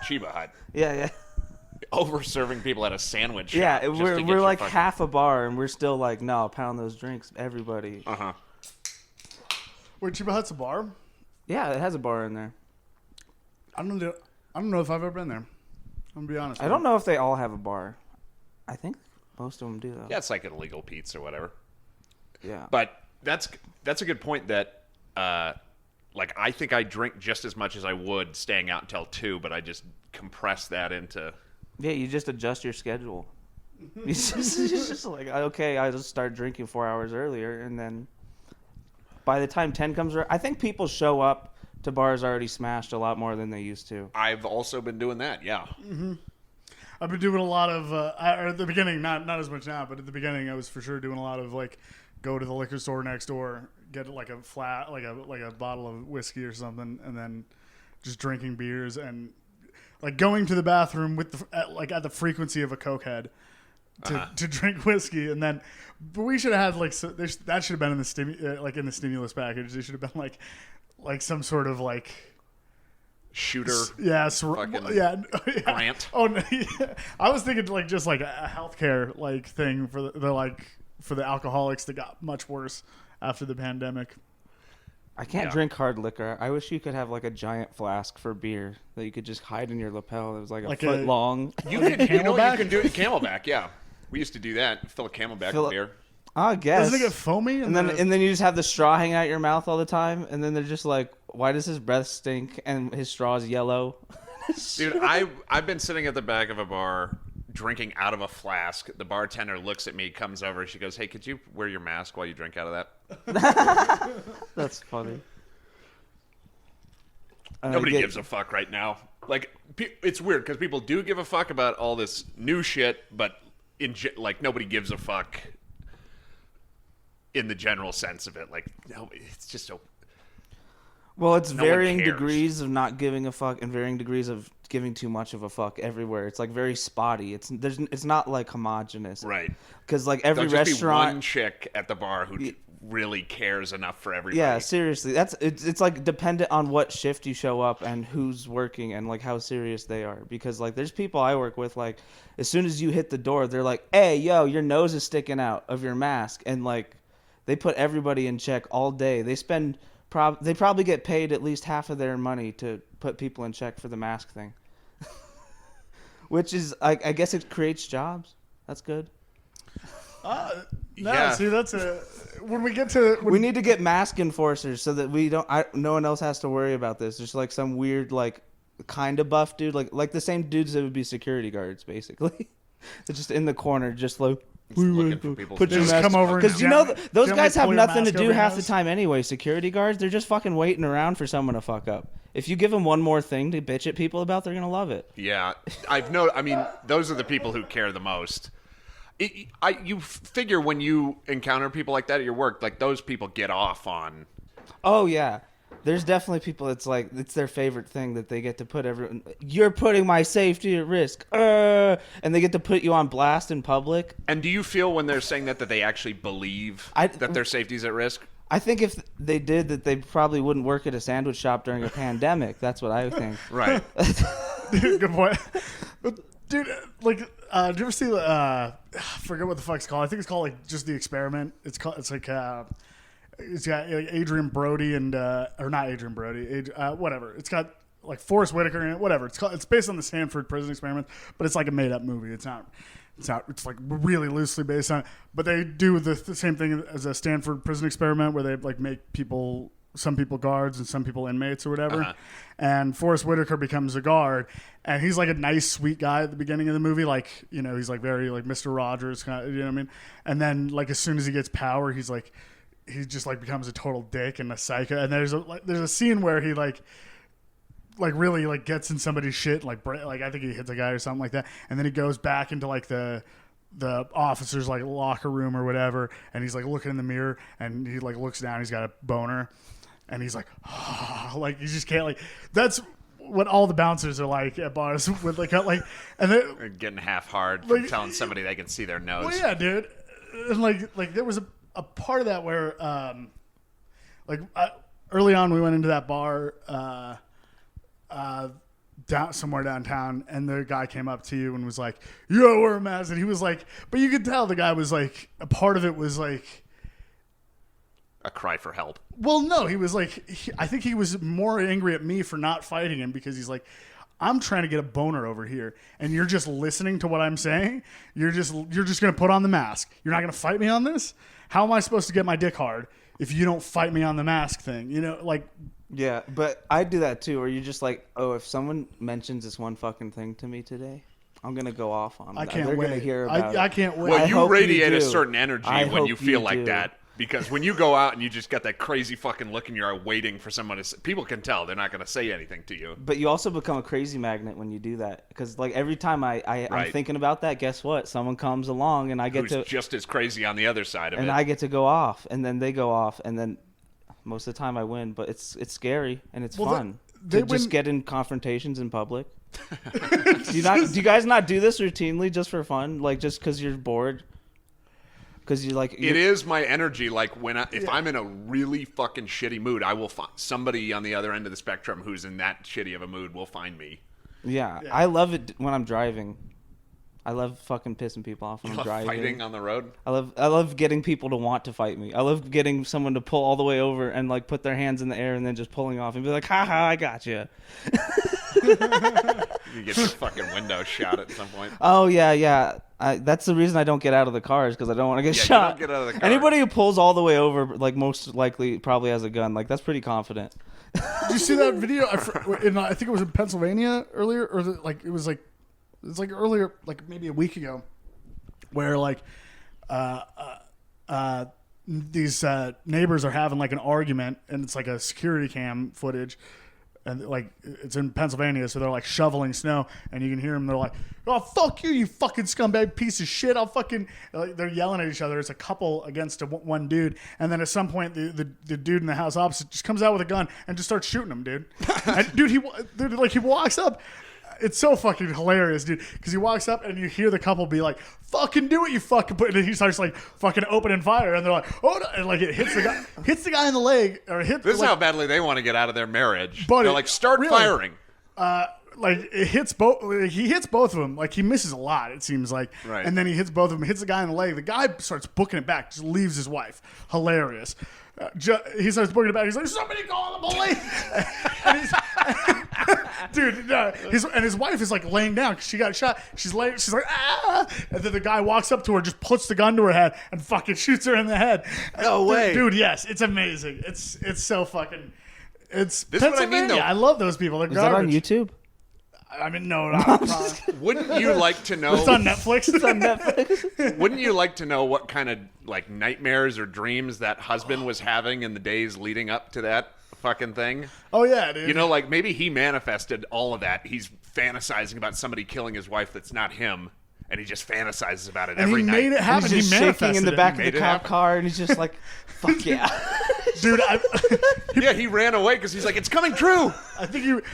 Chiba Hut. Yeah. Over serving people at a sandwich shop. Yeah, just we're to get like fucking... half a bar, and we're still like, no, pound those drinks, everybody. Uh-huh. Wait, Chiba Hut's a bar? Yeah, it has a bar in there. I don't know if I've ever been there. I'm gonna be honest. I don't know if they all have a bar. I think most of them do, though. Yeah, it's like an illegal pizza or whatever. Yeah. But that's a good point that, like, I think I drink just as much as I would staying out until 2, but I just compress that into... Yeah, you just adjust your schedule. It's just like, okay, I just start drinking 4 hours earlier, and then by the time 10 comes around, I think people show up to bars already smashed a lot more than they used to. I've also been doing that, yeah. Mm-hmm. I've been doing a lot of, at the beginning, not as much now, but at the beginning I was for sure doing a lot of, like, go to the liquor store next door, get like a flat, like a bottle of whiskey or something, and then just drinking beers and like going to the bathroom with at the frequency of a cokehead to drink whiskey, and then but we should have had like that should have been in the in the stimulus package. They should have been like some sort of like shooter. Yeah, grant. Oh, no, yeah. I was thinking like just like a healthcare like thing for the alcoholics that got much worse after the pandemic. I can't drink hard liquor. I wish you could have like a giant flask for beer that you could just hide in your lapel. It was like a foot long. You can do Camelback. Yeah, we used to do that. Fill a Camelback with beer. I guess. Doesn't it get foamy? And then you just have the straw hang out your mouth all the time, and then they're just like, why does his breath stink and his straw is yellow? Dude, I've been sitting at the back of a bar drinking out of a flask. The bartender looks at me, comes over, she goes, "Hey, could you wear your mask while you drink out of that?" That's funny. Nobody gives a fuck right now. Like, it's weird because people do give a fuck about all this new shit, but like nobody gives a fuck in the general sense of it. Like, no, it's just so. Well, it's varying degrees of not giving a fuck and varying degrees of giving too much of a fuck everywhere. It's like very spotty. It's not like homogenous, right? Because like every There'll just restaurant, be one chick at the bar who really cares enough for everybody. Yeah, seriously, it's like dependent on what shift you show up and who's working and like how serious they are. Because like there's people I work with, like as soon as you hit the door, they're like, "Hey, yo, your nose is sticking out of your mask," and like they put everybody in check all day. They spend. They probably get paid at least half of their money to put people in check for the mask thing. Which is, I guess it creates jobs. That's good. See, that's when we get to... We need to get mask enforcers so that no one else has to worry about this. There's like some weird, like, kind of buff dude. Like the same dudes that would be security guards, basically. They're just in the corner, just like... looking for people put your mask over because those guys have nothing to do half the time anyway. Security guards, they're just fucking waiting around for someone to fuck up. If you give them one more thing to bitch at people about, they're gonna love it. Yeah, I mean, those are the people who care the most. You figure when you encounter people like that at your work, like those people get off on. Oh yeah. There's definitely people that's like, it's their favorite thing that they get to put everyone, you're putting my safety at risk. And they get to put you on blast in public. And do you feel when they're saying that they actually believe that their safety's at risk? I think if they did that, they probably wouldn't work at a sandwich shop during a pandemic. That's what I think. Right. Good point. Dude, like, did you ever see, I forget what the fuck's called. I think it's called like just The Experiment. It's like, it's got like Adrian Brody and or not Adrian Brody, whatever. It's got like Forrest Whitaker in it. Whatever. It's based on the Stanford prison experiment, but it's like a made up movie. It's not. It's like really loosely based on it. But they do the same thing as a Stanford prison experiment where they like make some people guards and some people inmates or whatever. Uh-huh. And Forrest Whitaker becomes a guard, and he's like a nice, sweet guy at the beginning of the movie. Like, you know, he's like very like Mr. Rogers kind of, you know what I mean? And then like as soon as he gets power, he just like becomes a total dick and a psycho. And there's a scene where he like really like gets in somebody's shit, like I think he hits a guy or something like that, and then he goes back into like the officer's like locker room or whatever, and he's like looking in the mirror, and he like looks down, he's got a boner, and he's like, oh, like you just can't, like, that's what all the bouncers are like at bars with like and they're getting half hard from telling somebody they can see their nose. Well, yeah, dude, and like there was a part of that where early on we went into that bar. down somewhere downtown, and the guy came up to you and was like, "Yo, wear a mask," and he was like, but you could tell the guy was like, a part of it was like A cry for help. well, no, he was like, I think he was more angry at me for not fighting him because he's like, I'm trying to get a boner over here, and you're just listening to what I'm saying. You're just gonna put on the mask. You're not gonna fight me on this. How am I supposed to get my dick hard if you don't fight me on the mask thing? You know, like. Yeah, but I do that too, where you're just like, oh, if someone mentions this one fucking thing to me today, I'm gonna go off on them. I can't They're wait. gonna hear about I it. can't wait. Well, I you hope you radiate a do. certain energy I when you hope feel you like do. that. Because when you go out and you just got that crazy fucking look and you're waiting for someone to say, people can tell they're not going to say anything to you. But you also become a crazy magnet when you do that, because like every time I'm Right. thinking about that, guess what? Someone comes along and I get Who's to just as crazy on the other side of and it. I get to go off, and then they go off, and then most of the time I win. But it's scary and it's Well, fun they to just win- get in confrontations in public. Do you guys not do this routinely just for fun, like just because you're bored? Because you like It is my energy. Like if I'm in a really fucking shitty mood, I will find somebody on the other end of the spectrum who's in that shitty of a mood will find me. Yeah, I love it when I'm driving. I love fucking pissing people off when I'm driving. Fighting on the road. I love getting people to want to fight me. I love getting someone to pull all the way over and like put their hands in the air and then just pulling off and be like, "Ha ha, I got you." You get your fucking window shot at some point. Oh yeah. That's the reason I don't get out of the cars, because I don't want to get Yeah, you shot. don't get out of the car. Anybody who pulls all the way over, like most likely, probably has a gun. Like that's pretty confident. Did you see that video? I think it was in Pennsylvania earlier, or it was earlier, like maybe a week ago, where like these neighbors are having like an argument, and it's like a security cam footage, and like it's in Pennsylvania, so they're like shoveling snow, and you can hear them. They're like, "Oh fuck you, you fucking scumbag piece of shit! I'll fucking." Like, they're yelling at each other. It's a couple against one dude, and then at some point, the dude in the house opposite just comes out with a gun and just starts shooting him, dude. And dude, he walks up. It's so fucking hilarious, dude, because he walks up and you hear the couple be like, "Fucking do it, you fucking," and then he starts like fucking opening fire, and they're like, "Oh," no. And like it hits the guy in the leg, or This is how badly they want to get out of their marriage. But They're it- like, start really? firing. like it hits both. He hits both of them. Like he misses a lot, it seems like. Right. And then he hits both of them. Hits the guy in the leg. The guy starts booking it back. Just leaves his wife. Hilarious. He starts booking it back. He's like, "Somebody call the police!" And he's, dude, no, his wife is like laying down because she got shot. She's like, "Ah!" And then the guy walks up to her, just puts the gun to her head, and fucking shoots her in the head. No way. dude. Yes, it's amazing. It's so fucking. It's This is what I mean, Pennsylvania. though. I love those people. They're Is that on garbage. YouTube? I mean, no, not Wouldn't you like to know? it's on Netflix. It's on Netflix. Wouldn't you like to know what kind of like nightmares or dreams that husband was having in the days leading up to that fucking thing? Oh yeah, dude. You know, like maybe he manifested all of that. He's fantasizing about somebody killing his wife that's not him, and he just fantasizes about it and every he night. made it happen. He's just he manifested shaking in the it. back of Made the it cop happen. car, and he's just like, "Fuck yeah!" Dude, Yeah, he ran away because he's like, it's coming true. I think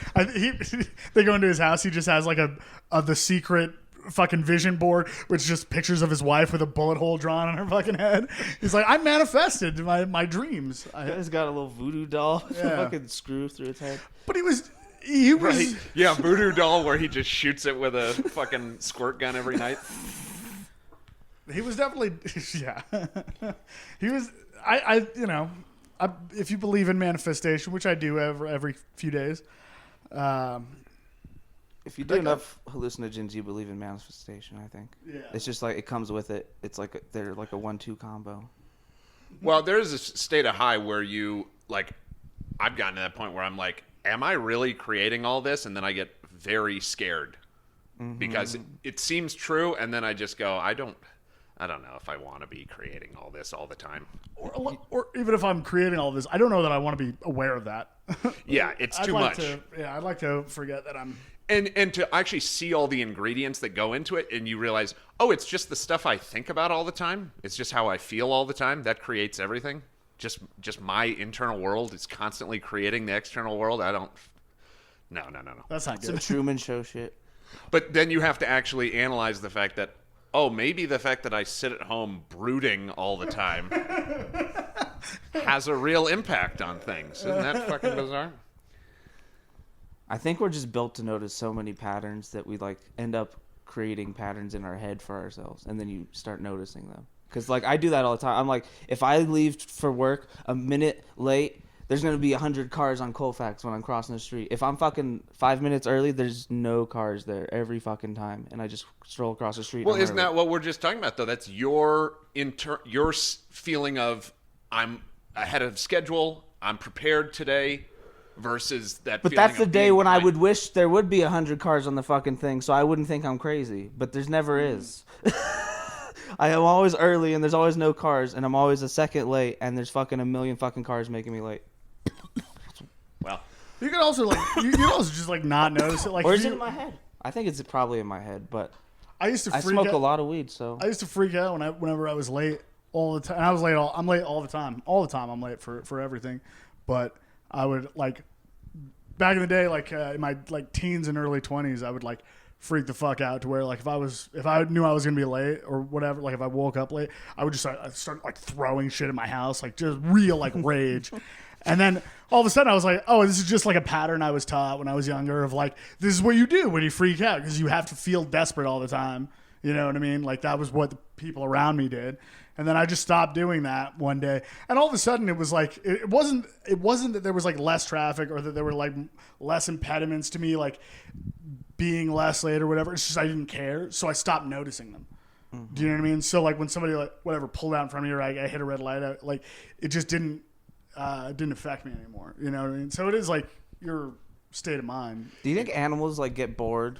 they go into his house. He just has like the secret fucking vision board, which is just pictures of his wife with a bullet hole drawn on her fucking head. He's like, I manifested my dreams. He's got a little voodoo doll with a Yeah. fucking screw through its head. But he was Right. Yeah, voodoo doll where he just shoots it with a fucking squirt gun every night. he was definitely yeah. He was if you believe in manifestation, which I do every few days. If you do enough hallucinogens, you believe in manifestation. I think. Yeah. It's just like it comes with it. It's like they're like a 1-2 combo. Well, there's a state of high where you like. I've gotten to that point where I'm like, am I really creating all this? And then I get very scared because it seems true, and then I just go, I don't know if I want to be creating all this all the time. Or even if I'm creating all this, I don't know that I want to be aware of that. Yeah, it's too much. I'd like to forget that I'm. And to actually see all the ingredients that go into it, and you realize, oh, it's just the stuff I think about all the time. It's just how I feel all the time. That creates everything. Just my internal world is constantly creating the external world. I don't. No. That's not Some good. Truman Show shit. But then you have to actually analyze the fact that, oh, maybe the fact that I sit at home brooding all the time has a real impact on things. Isn't that fucking bizarre? I think we're just built to notice so many patterns that we like end up creating patterns in our head for ourselves, and then you start noticing them. Because like I do that all the time. I'm like, if I leave for work a minute late, there's gonna be 100 cars on Colfax when I'm crossing the street. If I'm fucking 5 minutes early, there's no cars there every fucking time, and I just stroll across the street. Well, isn't that what we're just talking about though? That's your feeling of I'm ahead of schedule. I'm prepared today. Versus that. But that's the day when I would wish there would be 100 cars on the fucking thing, so I wouldn't think I'm crazy. But there's never is. I am always early, and there's always no cars, and I'm always a second late, and there's fucking a million fucking cars making me late. Well, you can also like you can also just like not notice it. Like, or is it in my head? I think it's probably in my head, but I smoke a lot of weed, so I used to freak out whenever I was late all the time. And I was late. I'm late all the time. All the time, I'm late for everything. But I would like back in the day, like in my like teens and early 20s, I would like freak the fuck out to where like if I knew I was gonna be late or whatever, like if I woke up late, I would just start like throwing shit in my house, like just real like rage. And then all of a sudden I was like, oh, this is just like a pattern I was taught when I was younger of like, this is what you do when you freak out because you have to feel desperate all the time. You know what I mean? Like that was what the people around me did. And then I just stopped doing that one day. And all of a sudden it was like, it wasn't that there was like less traffic or that there were like less impediments to me like being less late or whatever. It's just I didn't care. So I stopped noticing them. Mm-hmm. Do you know what I mean? So like when somebody like whatever pulled out in front of me or I hit a red light, like it just didn't affect me anymore. You know what I mean? So it is like your state of mind. Do you think animals like get bored?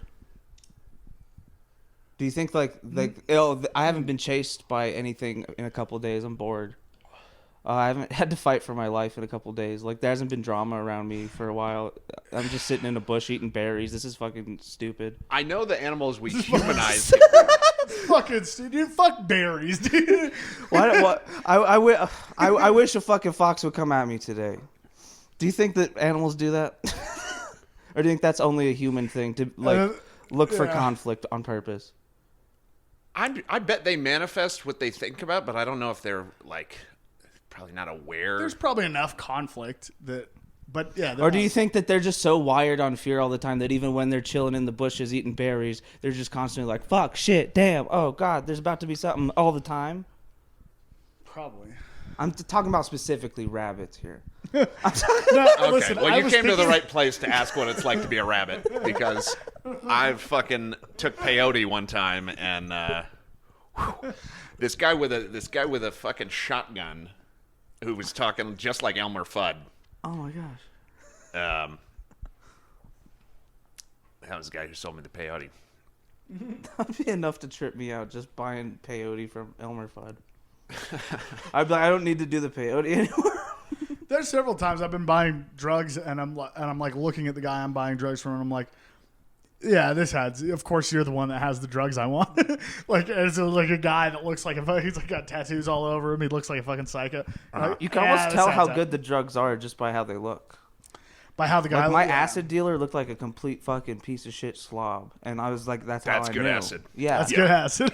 Do you think like I haven't been chased by anything in a couple of days. I'm bored. I haven't had to fight for my life in a couple of days. Like there hasn't been drama around me for a while. I'm just sitting in a bush eating berries. This is fucking stupid. I know the animals we humanize. Fucking dude, fuck berries, dude. I wish a fucking fox would come at me today. Do you think that animals do that, or do you think that's only a human thing to like look for conflict on purpose? I bet they manifest what they think about, but I don't know if they're like probably not aware. There's probably enough conflict that, but yeah. Or do you think that they're just so wired on fear all the time that even when they're chilling in the bushes eating berries, they're just constantly like, fuck, shit, damn, oh God, there's about to be something all the time? Probably. I'm talking about specifically rabbits here. Okay, listen, well, you came to the right place to ask what it's like to be a rabbit because I fucking took peyote one time and this guy with a fucking shotgun who was talking just like Elmer Fudd. Oh my gosh. That was the guy who sold me the peyote. That'd be enough to trip me out just buying peyote from Elmer Fudd. I'd be like, I don't need to do the peyote anymore. There's several times I've been buying drugs and I'm like looking at the guy I'm buying drugs from and I'm like, yeah, of course you're the one that has the drugs I want. Like it's like a guy that looks like he's like got tattoos all over him. He looks like a fucking psycho. Like, you can almost tell how good the drugs are just by how they look. By how the guy like my acid dealer looked like a complete fucking piece of shit slob, and I was like, "That's how I good knew." Acid. Yeah, that's good acid.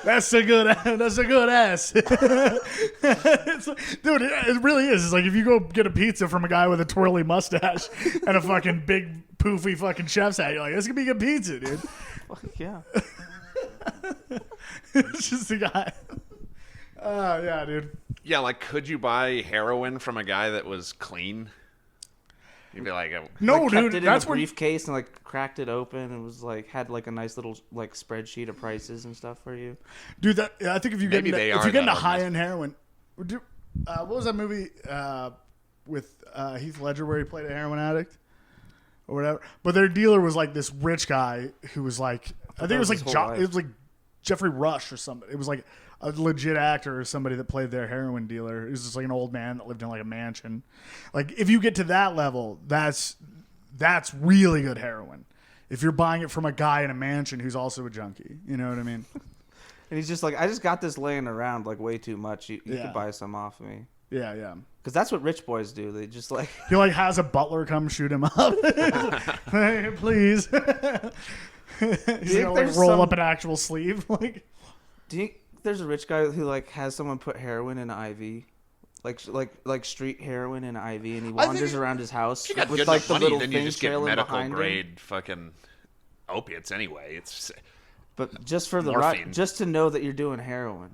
That's a good acid. Dude, it really is. It's like if you go get a pizza from a guy with a twirly mustache and a fucking big poofy fucking chef's hat, you're like, "This could be good pizza, dude." Yeah. It's just a guy. Yeah, dude. Yeah, like could you buy heroin from a guy that was clean? You'd be like, no, like, dude. Kept it That's in a briefcase and like cracked it open and was like had like a nice little like spreadsheet of prices and stuff for you. Dude, I think if you get into high end heroin, what was that movie with Heath Ledger where he played a heroin addict or whatever? But their dealer was like this rich guy who was like, I think it was like Jeffrey Rush or something. It was like a legit actor or somebody that played their heroin dealer. It was just like an old man that lived in like a mansion. Like if you get to that level, that's really good heroin. If you're buying it from a guy in a mansion who's also a junkie, you know what I mean? And he's just like, I just got this laying around like way too much. You could buy some off of me. Yeah, yeah. Because that's what rich boys do. They just like he like has a butler come shoot him up. Hey, please. He's gonna like roll up an actual sleeve. Like, do you? There's a rich guy who like has someone put heroin in an IV. like street heroin and IV, and he I think wanders around his house You got with good like enough the money, little then you thing just get trailing medical behind him. grade fucking opiates anyway. It's But just for the Morphine. right, just to know that you're doing heroin.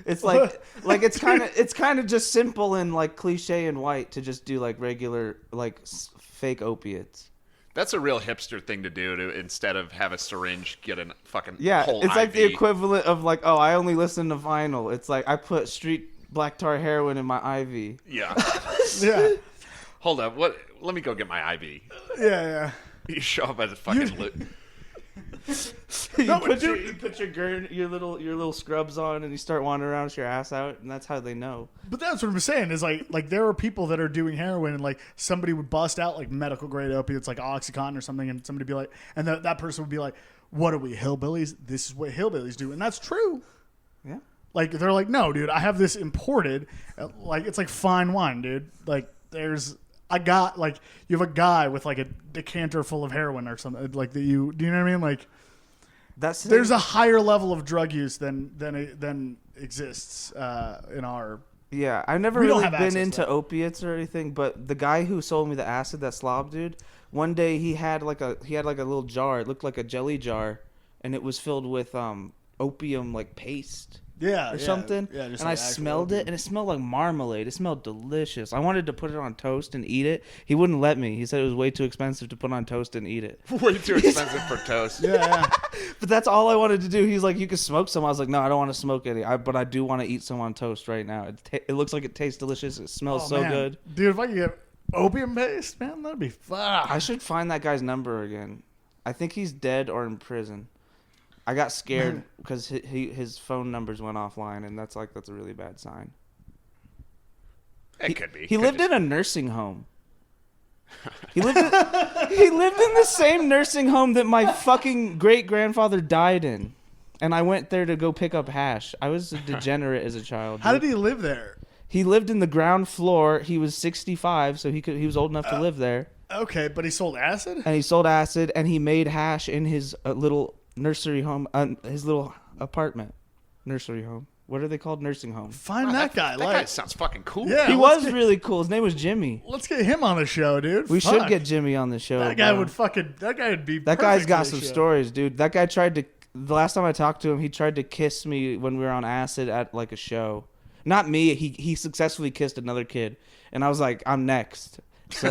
It's like it's kind of just simple and like cliche and white to just do like regular like fake opiates. that's a real hipster thing to do. To instead of have a syringe, get a fucking Yeah, whole it's like the IV. equivalent of like, oh, I only listen to vinyl. It's like I put street black tar heroin in my IV. Yeah. Yeah. Hold up. What? Let me go get my IV. Yeah. You show up at a fucking. You No, put dude. your little scrubs on and you start wandering around with your ass out, and that's how they know. But that's what I'm saying is like there are people that are doing heroin and like somebody would bust out like medical grade opiates like Oxycontin or something, and somebody be like, and that person would be like, what are we, hillbillies? This is what hillbillies do, and that's true. Yeah. Like they're like, no, dude, I have this imported. Like it's like fine wine, dude. Like I got like you have a guy with like a decanter full of heroin or something like that. Do you know what I mean? Like there's a higher level of drug use than exists in our. Yeah, I've never We don't really have been access to into that. opiates or anything, but the guy who sold me the acid, that slob dude, one day he had like a little jar. It looked like a jelly jar, and it was filled with opium like paste. Yeah, Or something, Yeah, just and I like actual smelled it, opium. and it smelled like marmalade. It smelled delicious. I wanted to put it on toast and eat it. He wouldn't let me. He said it was way too expensive to put on toast and eat it. Way too expensive for toast. Yeah. But that's all I wanted to do. He's like, you can smoke some. I was like, no, I don't want to smoke any. But I do want to eat some on toast right now. It looks like it tastes delicious. It smells so man. good. Dude. If I could get opium paste, man, that'd be fun. I should find that guy's number again. I think he's dead or in prison. I got scared because his phone numbers went offline, and that's a really bad sign. It could be. He lived in a nursing home. He lived in the same nursing home that my fucking great grandfather died in, and I went there to go pick up hash. I was a degenerate as a child. How dude. did he live there? He lived in the ground floor. He was 65, so he was old enough to live there. Okay, but he sold acid? And he sold acid, and he made hash in his little nursery home, his little apartment, nursery home. What are they called? Nursing home. Find Wow, that guy. That Like, guy sounds fucking cool. Yeah. He let's was get- really cool. His name was Jimmy. let's get him on the show, dude. We should Fuck. get Jimmy on the show. that guy bro. would fucking. That guy would be. That guy's perfect got for some this show. stories, dude. That guy tried to. The last time I talked to him, he tried to kiss me when we were on acid at like a show. Not me. He successfully kissed another kid, and I was like, I'm next. So,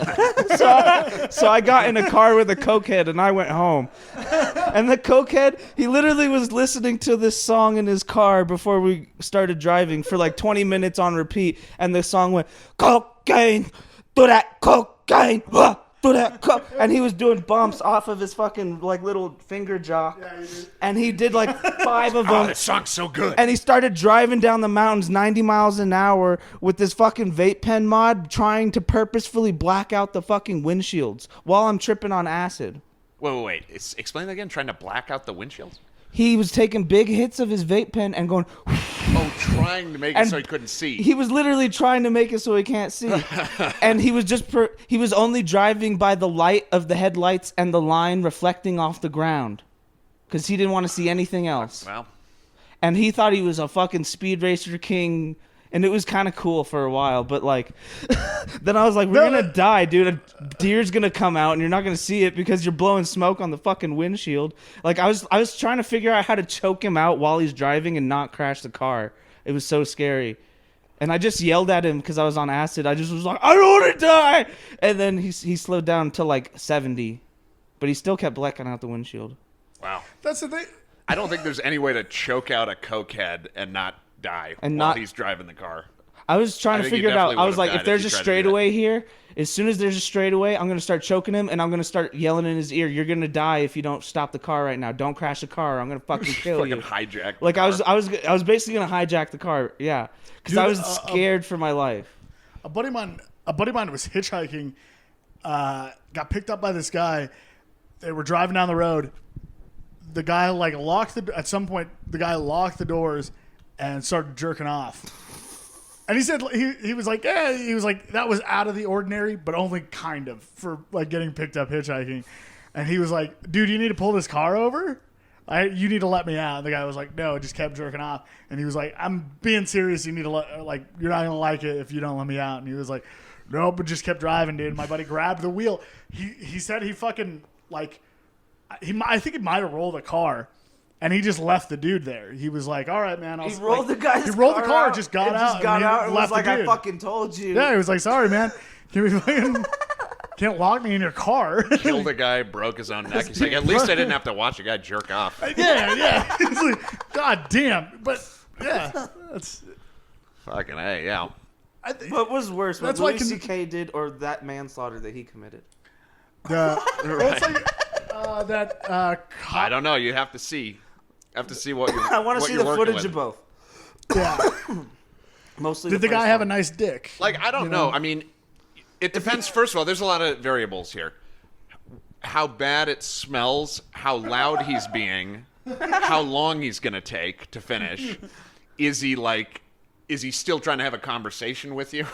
so I got in a car with a cokehead and I went home. And the cokehead, he literally was listening to this song in his car before we started driving for like 20 minutes on repeat. And the song went, cocaine, do that cocaine, do that coke. And he was doing bumps off of his fucking like little finger jaw. And he did like 5 of Oh, them. this song's so good. And he started driving down the mountains 90 miles an hour with this fucking vape pen mod, trying to purposefully black out the fucking windshields while I'm tripping on acid. Wait. Explain that again. Trying to black out the windshields? He was taking big hits of his vape pen and going, Oh, trying to make it And so he couldn't see. he was literally trying to make it so he can't see. And he was he was only driving by the light of the headlights and the line reflecting off the ground because he didn't want to see anything else. Well, And he thought he was a fucking speed racer king, and it was kind of cool for a while. But like, then I was like, we're gonna die, dude. A deer's gonna come out, and you're not gonna see it because you're blowing smoke on the fucking windshield. Like I was trying to figure out how to choke him out while he's driving and not crash the car. It was so scary. And I just yelled at him because I was on acid. I just was like, I don't want to die. And then he slowed down to like 70, but he still kept blacking out the windshield. wow. That's the thing. I don't think there's any way to choke out a cokehead and not die And while not- he's driving the car. I was trying I to think he figure it out. definitely I was would've like, if died there's if a he tried to do that. straightaway here, as soon as there's a straightaway, I'm gonna start choking him and I'm gonna start yelling in his ear, "You're gonna die if you don't stop the car right now. Don't crash the car. Or I'm gonna fucking kill Fucking you." hijack. the Like I car. was basically gonna hijack the car. Yeah, because I Dude, was scared for my life. A buddy of mine was hitchhiking, got picked up by this guy. They were driving down the road. The guy at some point the guy locked the doors and started jerking off. And he said he was like, yeah, he was like, that was out of the ordinary, but only kind of for like getting picked up hitchhiking. And he was like, dude, you need to pull this car over. You need to let me out. And the guy was like, no, just kept jerking off. And he was like, I'm being serious. You need to you're not gonna like it if you don't let me out. And he was like, no, but just kept driving, dude. My buddy grabbed the wheel. He said he fucking I think he might have rolled a car. And he just left the dude there. He was like, "All right, man." He rolled the guy's. He rolled the car, out, just got out, and was like, "I fucking told you." Yeah, he was like, "Sorry, man. Can't lock me in your car." Killed a guy, broke his own neck. He's like, at least I didn't have to watch a guy jerk off. Yeah. He's like, God damn. But yeah, that's fucking A. Yeah. What was worse? What That's Louis C.K. did, or that manslaughter that he committed? It's like I don't know. You have to see. What you. I want to see the footage of both. Yeah. Mostly. Did the guy have a nice dick? Like, I don't know. I mean, it depends. First of all, there's a lot of variables here. How bad it smells, how loud he's being, how long he's gonna take to finish. Is he still trying to have a conversation with you?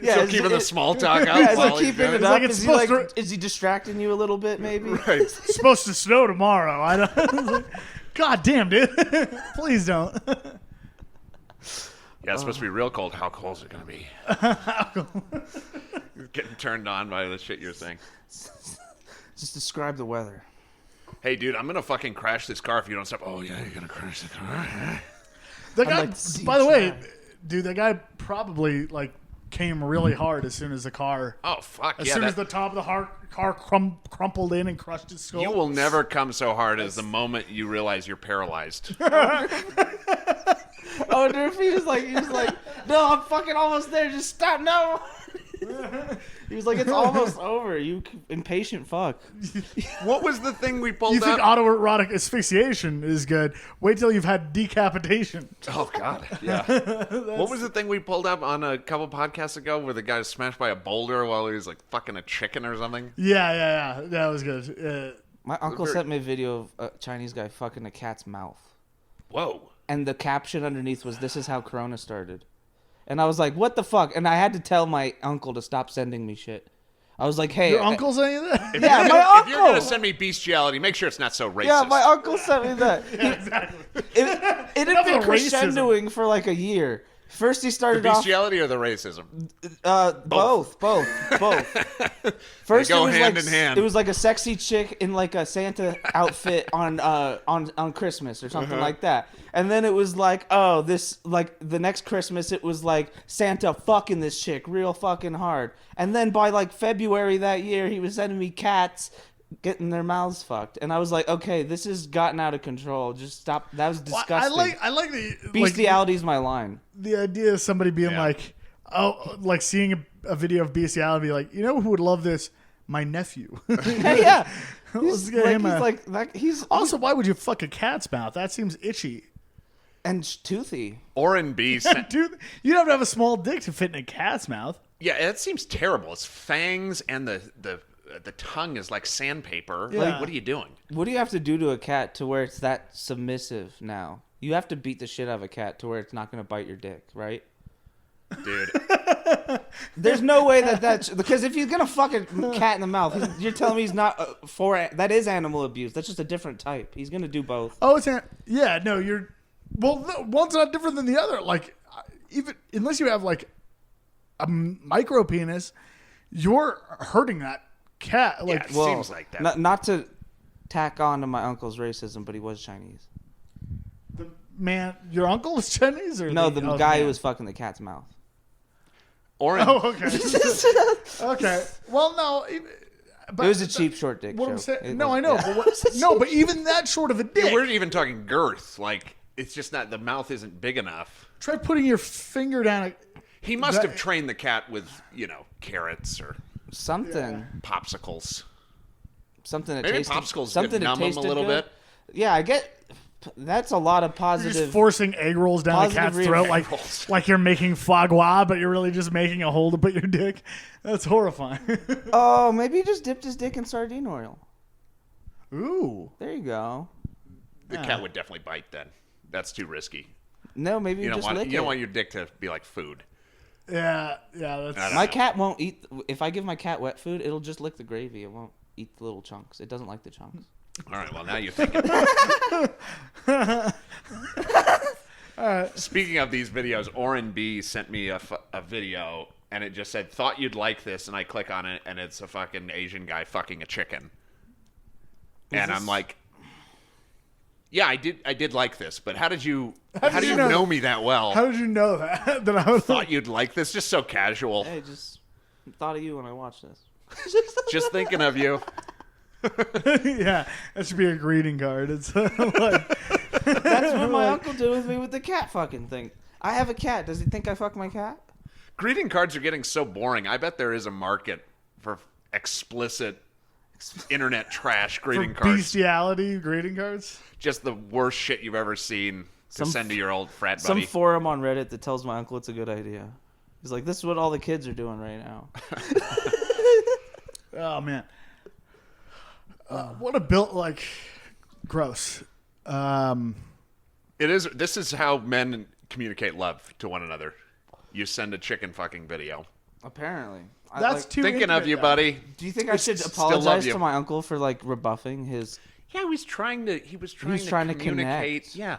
Yeah, still keeping the small talk out. Yeah, while is he he's keeping doing it up? Like Is he distracting you a little bit, maybe? Right. It's supposed to snow tomorrow. I don't. God damn, dude. Please don't. Yeah, it's supposed to be real cold. How cold is it going to be? You're getting turned on by the shit you're saying. Just describe the weather. Hey, dude, I'm going to fucking crash this car if you don't stop. Oh, yeah, you're going to crash the car. The guy, by the way, dude, that guy probably, came really hard as soon as the car... Oh, fuck, As soon as the top of the car crumpled in and crushed his skull. You will never come so hard as the moment you realize you're paralyzed. I wonder if he was like, no, I'm fucking almost there. Just stop. No. He was like, it's almost over. You impatient fuck. What was the thing we pulled You think up? autoerotic asphyxiation is good? Wait till you've had decapitation. Oh, God. Yeah. What was the thing we pulled up on a couple podcasts ago where the guy was smashed by a boulder while he was like fucking a chicken or something? Yeah. That was good. My uncle sent me a video of a Chinese guy fucking a cat's mouth. Whoa. And the caption underneath was, "This is how Corona started." And I was like, what the fuck? And I had to tell my uncle to stop sending me shit. I was like, hey. Your uncle saying that? Yeah, my uncle. If you're going to send me bestiality, make sure it's not so racist. Yeah, my uncle sent me that. Yeah, exactly. It had been crescendoing for like a year. First he started the off... bestiality or the racism? Both. First they go it was hand like, in hand. It was like a sexy chick in like a Santa outfit on Christmas or something like that. And then it was like, oh, this, like the next Christmas it was like Santa fucking this chick real fucking hard. And then by like February that year he was sending me cats getting their mouths fucked, and I was like, okay, this has gotten out of control. Just stop. That was disgusting. Well, I like the bestiality is my line. The idea of somebody being like, oh, like seeing a video of bestiality, be like, you know who would love this? My nephew. Yeah. He's also, why would you fuck a cat's mouth? That seems itchy and toothy. Or in bees. Dude, you don't have to have a small dick to fit in a cat's mouth. Yeah, that seems terrible. It's fangs and the tongue is like sandpaper. Yeah. Like, what are you doing? What do you have to do to a cat to where it's that submissive now? You have to beat the shit out of a cat to where it's not going to bite your dick, right? Dude. There's no way that's... Because if he's going to fuck a cat in the mouth, you're telling me he's not for... That is animal abuse. That's just a different type. He's going to do both. Oh, yeah, no, you're... Well, one's not different than the other. Like, even... Unless you have, like, a micro penis, you're hurting that cat. Like, yeah, it seems like that. Not to tack on to my uncle's racism, but he was Chinese. Man, your uncle was Chinese? Or no, the guy who was fucking the cat's mouth. Or oh, okay. Okay. Well, no. But, it was a cheap short dick what joke. I'm saying, no, I know. Yeah. But but even that short of a dick. Yeah, we're even talking girth. Like, it's just not... The mouth isn't big enough. Try putting your finger down He must have trained the cat with, carrots or... Something. Popsicles. Something that Maybe tasted... popsicles something could numb them a little bit. Yeah, I get... That's a lot of positive... You're just forcing egg rolls down the cat's throat like you're making foie gras, but you're really just making a hole to put your dick. That's horrifying. Oh, maybe he just dipped his dick in sardine oil. Ooh. There you go. The cat would definitely bite then. That's too risky. No, maybe you don't just want lick it. You don't want your dick to be like food. Yeah, that's... My cat won't eat... If I give my cat wet food, it'll just lick the gravy. It won't eat the little chunks. It doesn't like the chunks. All right, well, now you're thinking. Speaking of these videos, Oren B sent me a video, and it just said, "Thought you'd like this," and I click on it, and it's a fucking Asian guy fucking a chicken. And I'm like, yeah, I did like this, but how do you know me that well? How did you know that? That I would Thought you'd like this, just so casual. Hey, just thought of you when I watched this. Just thinking of you. Yeah, that should be a greeting card. It's like, That's what my uncle did with me with the cat fucking thing. I have a cat. Does he think I fuck my cat? Greeting cards are getting so boring. I bet there is a market for explicit internet trash greeting for cards. bestiality greeting cards. Just the worst shit you've ever seen to send to your old frat buddy. Some forum on Reddit that tells my uncle it's a good idea. He's like, this is what all the kids are doing right now. Oh man, what a built like gross. It is. This is how men communicate love to one another. You send a chicken fucking video. Apparently. That's too Thinking of you, though. buddy. Do you think I should love apologize you. to my uncle for like rebuffing his... Yeah, he was trying to communicate. Connect. Yeah.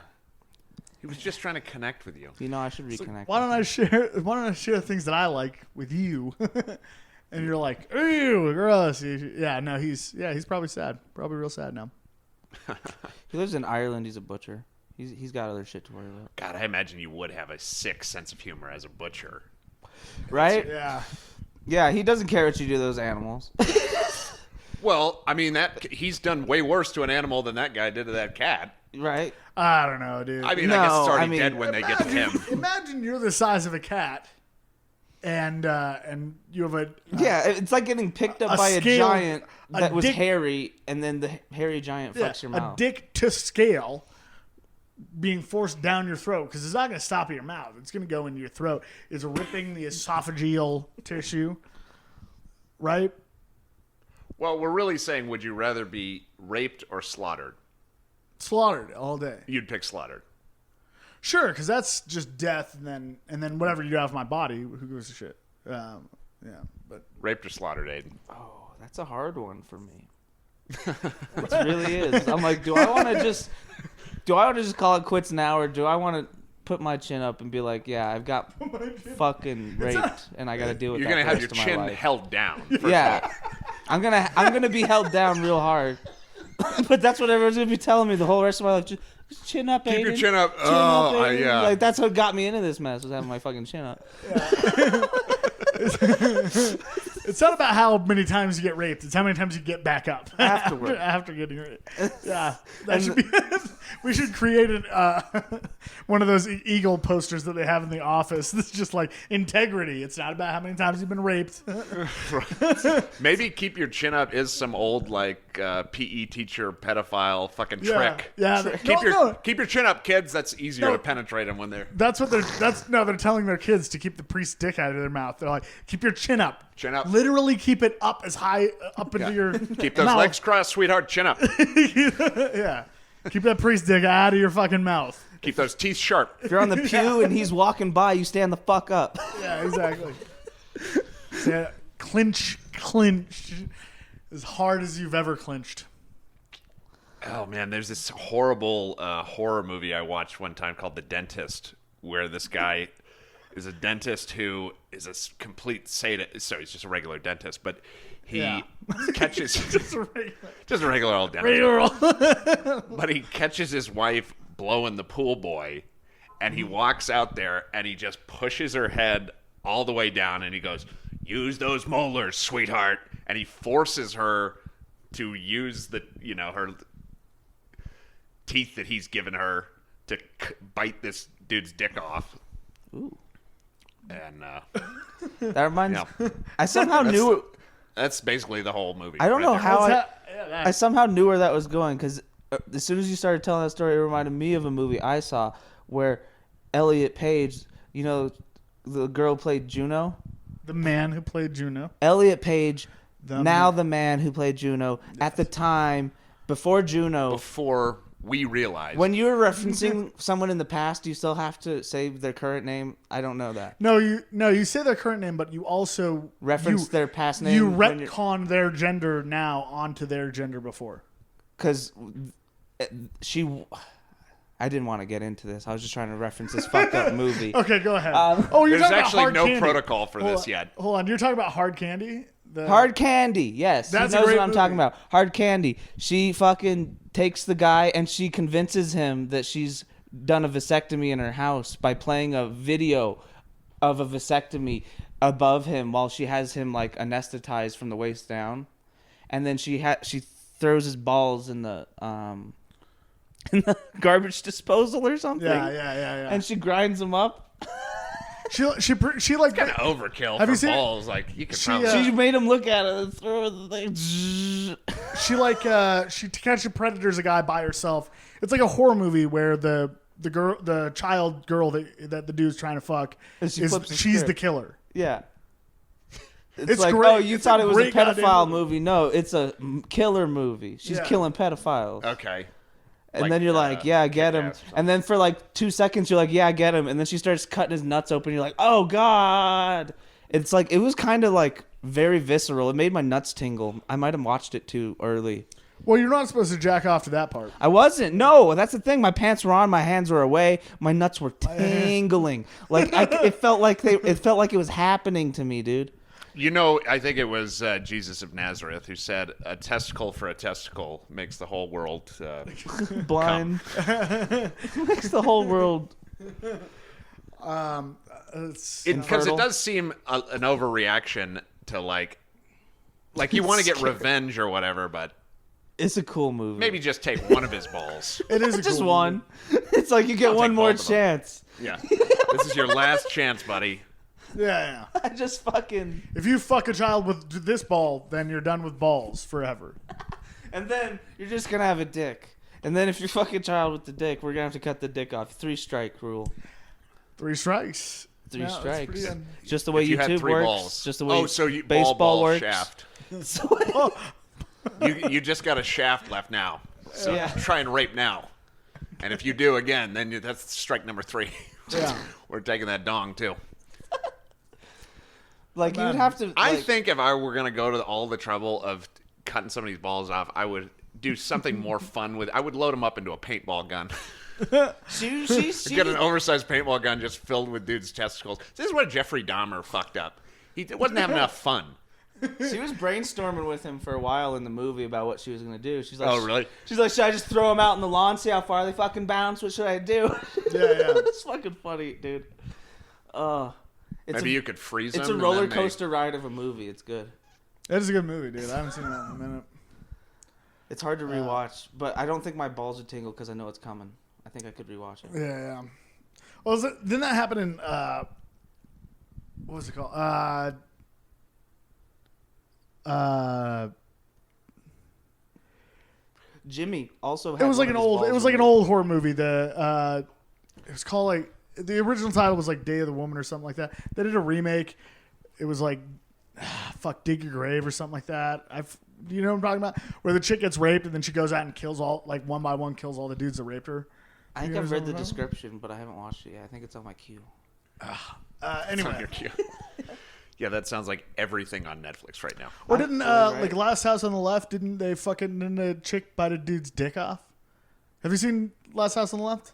He was just trying to connect with you. You know, I should reconnect. Why don't I share things that I like with you? And you're like, ew, gross. Yeah, no, he's probably sad. Probably real sad now. He lives in Ireland. He's a butcher. He's got other shit to worry about. God, I imagine you would have a sick sense of humor as a butcher. Right? Yeah. Yeah, he doesn't care what you do to those animals. Well, I mean, he's done way worse to an animal than that guy did to that cat. Right? I don't know, dude. I mean, No, I guess it's already I mean, dead when they get to him. Imagine you're the size of a cat, and you have a Yeah, it's like getting picked up by a scale- giant a that was dick- hairy, and then the hairy giant fucks your a mouth. dick to scale being forced down your throat because it's not going to stop at your mouth. It's going to go into your throat. It's ripping the esophageal tissue, right? Well, we're really saying, would you rather be raped or slaughtered? Slaughtered all day. You'd pick slaughtered. Sure, because that's just death, and then whatever you do with my body, who gives a shit? Yeah, but Raped or slaughtered, Aiden? Oh, that's a hard one for me. It really is. I'm like, do I want to just call it quits now, or do I want to put my chin up and be like, yeah, I've got fucking raped, and I got to deal with You're that gonna have the your rest of my chin life. held down. Yeah, I'm gonna be held down real hard. But that's what everyone's gonna be telling me the whole rest of my life. Just chin up, Aiden. Keep your chin up. Chin up, Oh, Aiden. yeah. Like that's what got me into this mess, was having my fucking chin up. it's not about how many times you get raped. It's how many times you get back up Afterward. after getting raped. Yeah, that should be. We should create one of those eagle posters that they have in the office. That's just like integrity. It's not about how many times you've been raped. Maybe keep your chin up is some old like PE teacher pedophile fucking Yeah, trick. yeah. Keep your chin up, kids. That's easier No. to penetrate them when they're That's what they're telling their kids to keep the priest's dick out of their mouth. They're like, keep your chin up. Chin up. Literally keep it up as high up into your keep those mouth. legs crossed, sweetheart. Chin up. Yeah. Keep that priest dick out of your fucking mouth. Keep those teeth sharp. If you're on the pew and he's walking by, you stand the fuck up. Yeah, exactly. Yeah, clinch as hard as you've ever clinched. Oh man, there's this horrible horror movie I watched one time called The Dentist, where this guy is a dentist who is a complete sadist. So he's just a regular dentist, but he catches Just a regular old dentist. regular. But he catches his wife blowing the pool boy, and he walks out there and he just pushes her head all the way down, and he goes, "Use those molars, sweetheart," and he forces her to use her teeth that he's given her to bite this dude's dick off. Ooh. And That reminds yeah. I somehow knew. That's basically the whole movie. I don't right know there. how I somehow knew where that was going, because as soon as you started telling that story, it reminded me of a movie I saw where Elliot Page, the girl played Juno. The man who played Juno. Elliot Page, The the man who played Juno, at the time, before Juno. Before we realized. When you're referencing someone in the past, do you still have to say their current name? I don't know that. No, you say their current name, but you also Reference their past name. You when you're- retcon their gender now onto their gender before. because she. I didn't want to get into this. I was just trying to reference this fucked up movie. Okay, go ahead. There's talking about actually hard no candy. protocol for this yet. Hold on, you're talking about Hard Candy? Hard Candy, yes. That's he a knows great what I'm movie. talking about. Hard Candy. She fucking takes the guy and she convinces him that she's done a vasectomy in her house by playing a video of a vasectomy above him while she has him like anesthetized from the waist down, and then she throws his balls in the garbage disposal or something. Yeah. And she grinds them up. She like Kind of overkill Have for you seen it? balls. Like you could She, probably. She made him look at it and throw the thing. she catches predators a guy by herself. It's like a horror movie where the child girl that the dude's trying to fuck And she flips the she's the script. killer. Yeah. It's like, great. oh, you It's thought a it was a great goddamn pedophile movie. movie. No, it's a killer movie. She's Yeah. killing pedophiles. Okay. And Like, then you're like, yeah, I get him. Kick-Ass or something. And then for like 2 seconds, you're like, yeah, I get him. And then she starts cutting his nuts open. You're like, oh, God. It's like, it was kind of like very visceral. It made my nuts tingle. I might have watched it too early. Well, you're not supposed to jack off to that part. I wasn't. No, that's the thing. My pants were on. My hands were away. My nuts were tingling. Like it felt like it was happening to me, dude. You know, I think it was Jesus of Nazareth who said, "A testicle for a testicle makes the whole world." Blind. Makes the whole world. It's, Because it Infertile. does seem an overreaction to like you want to get revenge or whatever, but It's a cool movie. maybe just take one of his balls. it is a just cool one. It's like you get I'll one take more both of them. chance. Yeah, this is your last chance, buddy. movie. Yeah. I just fucking. If you fuck a child with this ball, then you're done with balls forever. And then you're just gonna have a dick. And then if you fuck a child with the dick, we're gonna have to cut the dick off. 3-strike rule. 3 strikes. 3 No, it's strikes. pretty good. Just the way If you had YouTube 3 works. balls. Just the way so you baseball ball works. shaft. So- Oh, You just got a shaft left now. So Yeah. try and rape now. And if you do again, then that's strike number 3. Yeah. We're taking that dong too. like you would have to. I like- think if I were going to go to all the trouble of cutting somebody's balls off, I would do something more fun with. I would load them up into a paintball gun. she Get an oversized paintball gun just filled with dudes' testicles. This is where Jeffrey Dahmer fucked up. He wasn't having enough fun. She was brainstorming with him for a while in the movie about what she was gonna do. She's like, Oh, really? She's like, should I just throw them out in the lawn, see how far they fucking bounce? What should I do? Yeah. It's fucking funny, dude. Maybe you could freeze them. It's a and roller then they- coaster ride of a movie. It's good. That is a good movie, dude. I haven't seen that in a minute. It's hard to rewatch, but I don't think my balls would tingle because I know it's coming. I think I could rewatch it. Yeah. Well, didn't that happen in what was it called? Jimmy also. It Had was one like an of his old. balls It was like an removed. old horror movie. It was called like the original title was like Day of the Woman or something like that. They did a remake. It was like fuck Dig Your Grave or something like that. You know what I'm talking about? Where the chick gets raped and then she goes out and kills all like one by one kills all the dudes that raped her. I think You I've guys read the know? description, but I haven't watched it yet. I think it's on my queue. Anyway, You're cute. Yeah, that sounds like everything on Netflix right now. or didn't right. like Last House on the Left? Didn't the chick bite a dude's dick off? Have you seen Last House on the Left?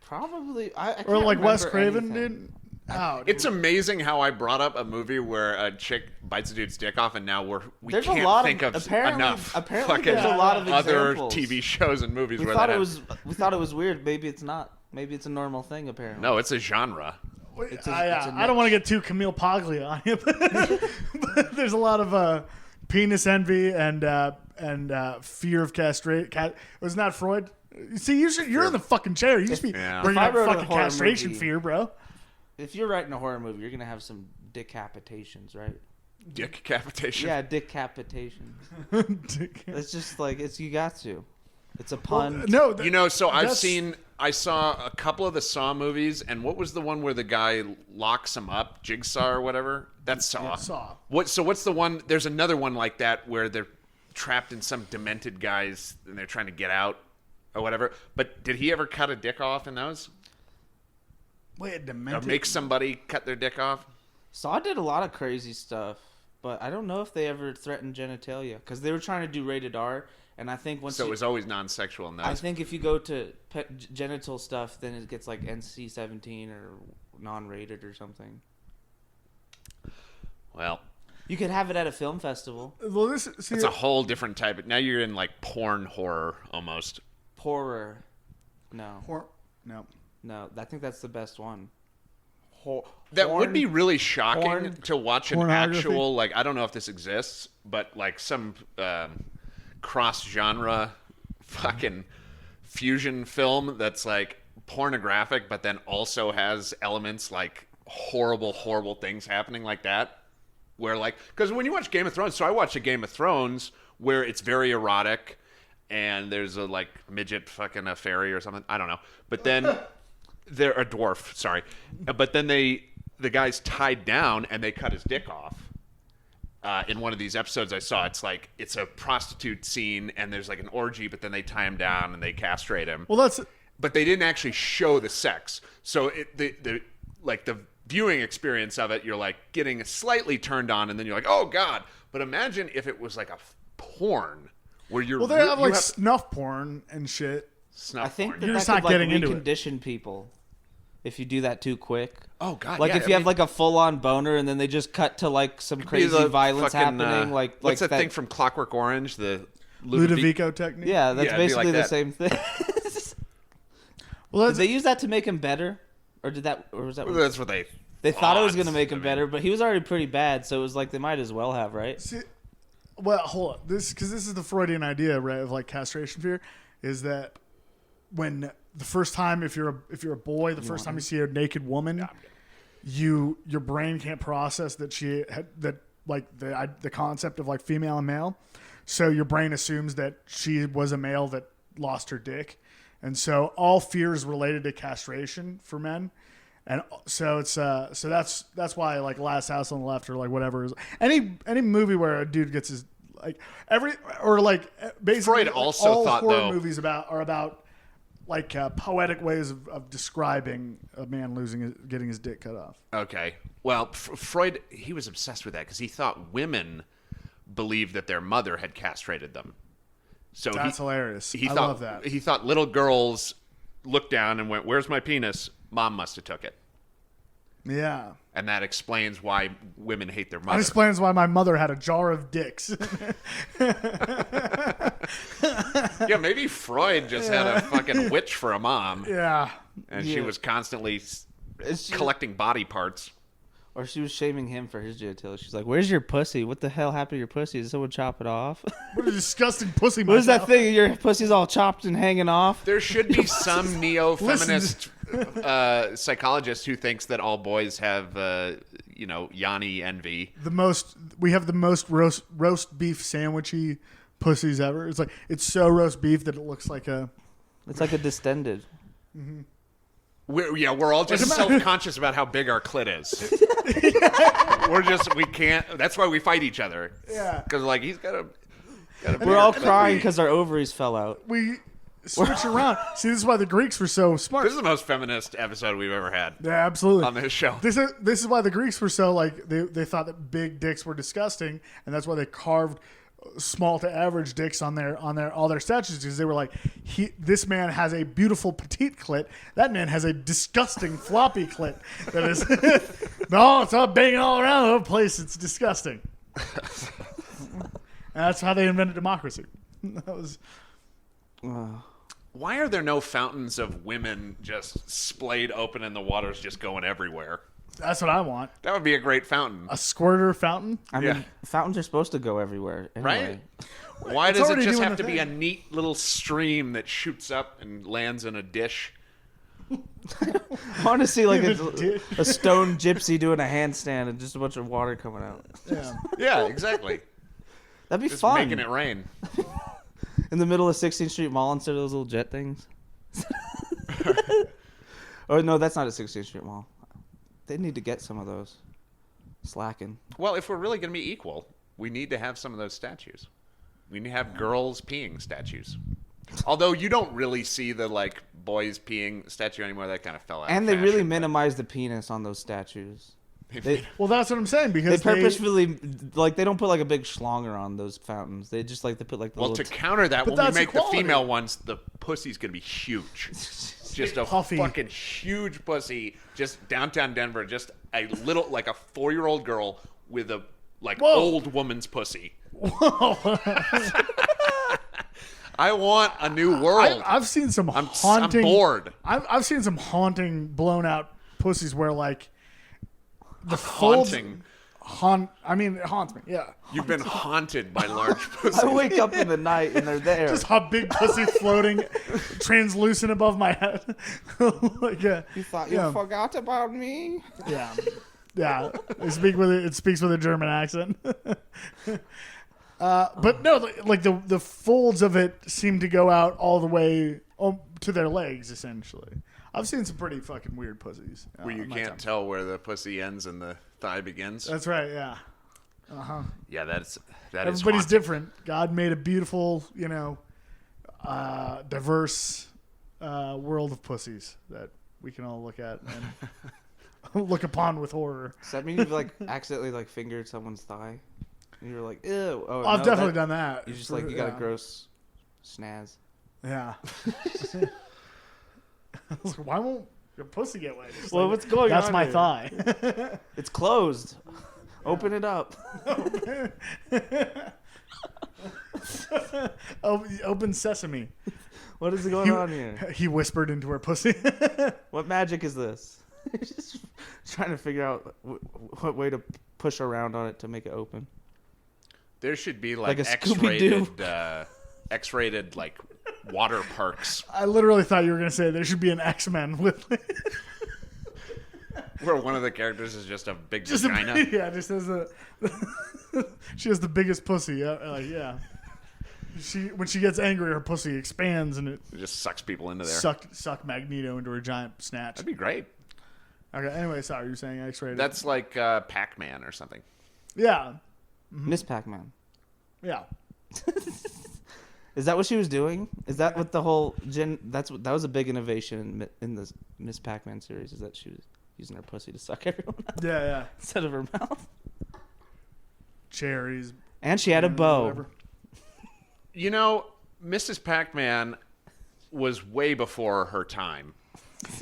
Probably. I can't Or like Wes remember Craven anything. did? Oh, It's amazing how I brought up a movie where a chick bites a dude's dick off, and now we There's a can't lot think of apparently enough apparently fucking there's a lot of other examples. TV shows and movies We where thought that it happens. was. We thought it was weird. Maybe it's not. Maybe it's a normal thing. Apparently. No, it's a genre. It's a I don't want to get too Camille Paglia on you, but there's a lot of penis envy and fear of castrate. Was not Freud? You see, you're in the fucking chair. You should be Yeah. bringing If I up wrote a fucking horror castration movie- fear, bro. If you're writing a horror movie, you're gonna have some decapitations, right? Dick capitation. Yeah, decapitations. It's just like you got to. It's a pun. No, You know, so that's- I saw a couple of the Saw movies, and what was the one where the guy locks him up, Jigsaw or whatever? That's Saw. Saw. What's the one? There's another one like that where they're trapped in some demented guys and they're trying to get out or whatever. But did he ever cut a dick off in those? Wait, Or demented. make somebody cut their dick off? Saw did a lot of crazy stuff, but I don't know if they ever threatened genitalia because they were trying to do rated R, And I think once So it was always non-sexual in those. I think if you go to genital stuff, then it gets like NC-17 or non-rated or something. Well, you could have it at a film festival. Well, it's a whole different type of... Now you're in like porn horror almost. Horror. No. No. I think that's the best one. That would be really shocking porn- to watch an pornography? actual, like, I don't know if this exists, but like some cross-genre fucking fusion film that's like pornographic, but then also has elements like horrible, horrible things happening like that. Where like, because when you watch Game of Thrones, so I watched a Game of Thrones where it's very erotic and there's a like midget fucking a fairy or something. I don't know. But then they're a dwarf, sorry. But then the guy's tied down and they cut his dick off. In one of these episodes I saw, it's a prostitute scene and there's like an orgy, but then they tie him down and they castrate him. Well, But they didn't actually show the sex. So the viewing experience of it, you're like getting slightly turned on and then you're like, oh God. But imagine if it was like a porn where you're... Well, they have like snuff porn and shit. I think porn. that You're that just could not like getting into it. recondition people if you do that too quick. Oh God! Like yeah, if you have like a full-on boner and then they just cut to like some crazy violence happening, like what's that that thing from Clockwork Orange? The Ludovico technique. Yeah, that's Yeah, it'd be basically like the that. same thing. Well, Did they use that to make him better, or was that? That's what they. They thought it was going to make him better, but he was already pretty bad, so it was like they might as well have, right? See, well, hold on. This is the Freudian idea, right, of like castration fear, is that when the first time, if you're a boy, the first time you see a naked woman, your brain can't process that the concept of like female and male, so your brain assumes that she was a male that lost her dick, and so all fear is related to castration for men. And so it's so that's why like Last House on the Left or like whatever is any movie where a dude gets his like basically Freud also all thought, horror though, movies are about like poetic ways of describing a man getting his dick cut off. Okay. Well, Freud, he was obsessed with that because he thought women believed that their mother had castrated them. So That's hilarious. I thought, love that. He thought little girls looked down and went, "Where's my penis?" Mom must have took it. Yeah. And that explains why women hate their That mother. explains why my mother had a jar of dicks. Yeah, maybe Freud just had a fucking witch for a mom. Yeah. And she was constantly She- collecting body parts. Or she was shaming him for his genitalia. She's like, "Where's your pussy? What the hell happened to your pussy? Did someone chop it off? What a disgusting pussy. What is that myself. thing? Your pussy's all chopped and hanging off." There should be some neo-feminist psychologist who thinks that all boys have, Yanni envy. We have the most roast beef sandwichy pussies ever. It's so roast beef that it looks like a... It's like a distended. We're all just self-conscious about how big our clit is. We can't. That's why we fight each other. Yeah. Because like he's got a. We're all crying because our ovaries fell out. We switch around. See, this is why the Greeks were so smart. This is the most feminist episode we've ever had Yeah, absolutely. on this show. This is why the Greeks were so like they thought that big dicks were disgusting, and that's why they carved small to average dicks on all their statues, because they were like, this man has a beautiful petite clit, that man has a disgusting floppy clit. That is no, it's all banging all around the place. It's disgusting. And that's how they invented democracy. That was. Why are there no fountains of women just splayed open and the water's just going everywhere? That's what I want. That would be a great fountain. A squirter fountain. I mean, fountains are supposed to go everywhere, anyway. Right? Why does it already just doing have the to be a thing. neat little stream that shoots up and lands in a dish? I want to see like In a dish. a stone gypsy doing a handstand and just a bunch of water coming out. Yeah. Yeah, exactly. That'd be Just fun. making it rain. In the middle of 16th Street Mall instead of those little jet things. Oh no, that's not a 16th Street Mall. They need to get some of those. Slacking. Well, if we're really going to be equal, we need to have some of those statues. We need to have girls peeing statues. Although you don't really see the like boys peeing statue anymore. That kind of fell out. And of they really fashion, minimize the penis on those statues. Well, that's what I'm saying They because purposefully like they don't put like a big schlonger on those fountains. They just like to put like the Well, little to counter that, But when we that's make equality. the female ones, the pussy's gonna be huge. Just a Puffy. fucking huge pussy. Just downtown Denver. Just a little, like a 4-year-old girl with a Whoa. old woman's pussy. I want a new world. I've seen some I'm haunting. bored. I've seen some haunting, blown out pussies where like the folds. Haunting. It haunts me. Yeah, You've been haunted by large pussies. I wake up in the night and they're there. just a big pussy floating, translucent above my head. Like, You thought yeah. you forgot about me? yeah, yeah. It speaks with a German accent. But no, like the folds of it seem to go out all the way to their legs, essentially. I've seen some pretty fucking weird pussies. Where you in my can't time. tell where the pussy ends and the thigh begins. That's right. Yeah. Yeah, that is Everybody's haunting. different. God made a beautiful, diverse world of pussies that we can all look at and look upon with horror. Does that mean you've like accidentally like fingered someone's thigh? And you're like, ew. Oh, I've no, definitely done that. You just like you got a gross snaz. Yeah. I was like, why won't your pussy get wet? Just Well, like, what's going that's on my here? thigh. It's closed. Open it up. Open sesame. What is going on here? He whispered into her pussy. What magic is this? Just trying to figure out what way to push around on it to make it open. There should be Like like, a Scooby-Doo. X-rated like water parks I literally thought you were going to say there should be an X-Men with where one of the characters is just a big just vagina. just as a she has the biggest pussy. Yeah. When she gets angry, her pussy expands and it It just sucks people into there. suck Magneto into her giant snatch. That'd be great. Okay. Anyway, sorry, you're saying X-rated. That's like Pac-Man or something. yeah, Miss Pac-Man. yeah. Is that what she was doing? Is that what the whole that was a big innovation in the Miss Pac-Man series? Is that she was using her pussy to suck everyone out Yeah. instead of her mouth? Cherries. And she had a bow. Whatever. You know, Mrs. Pac-Man was way before her time.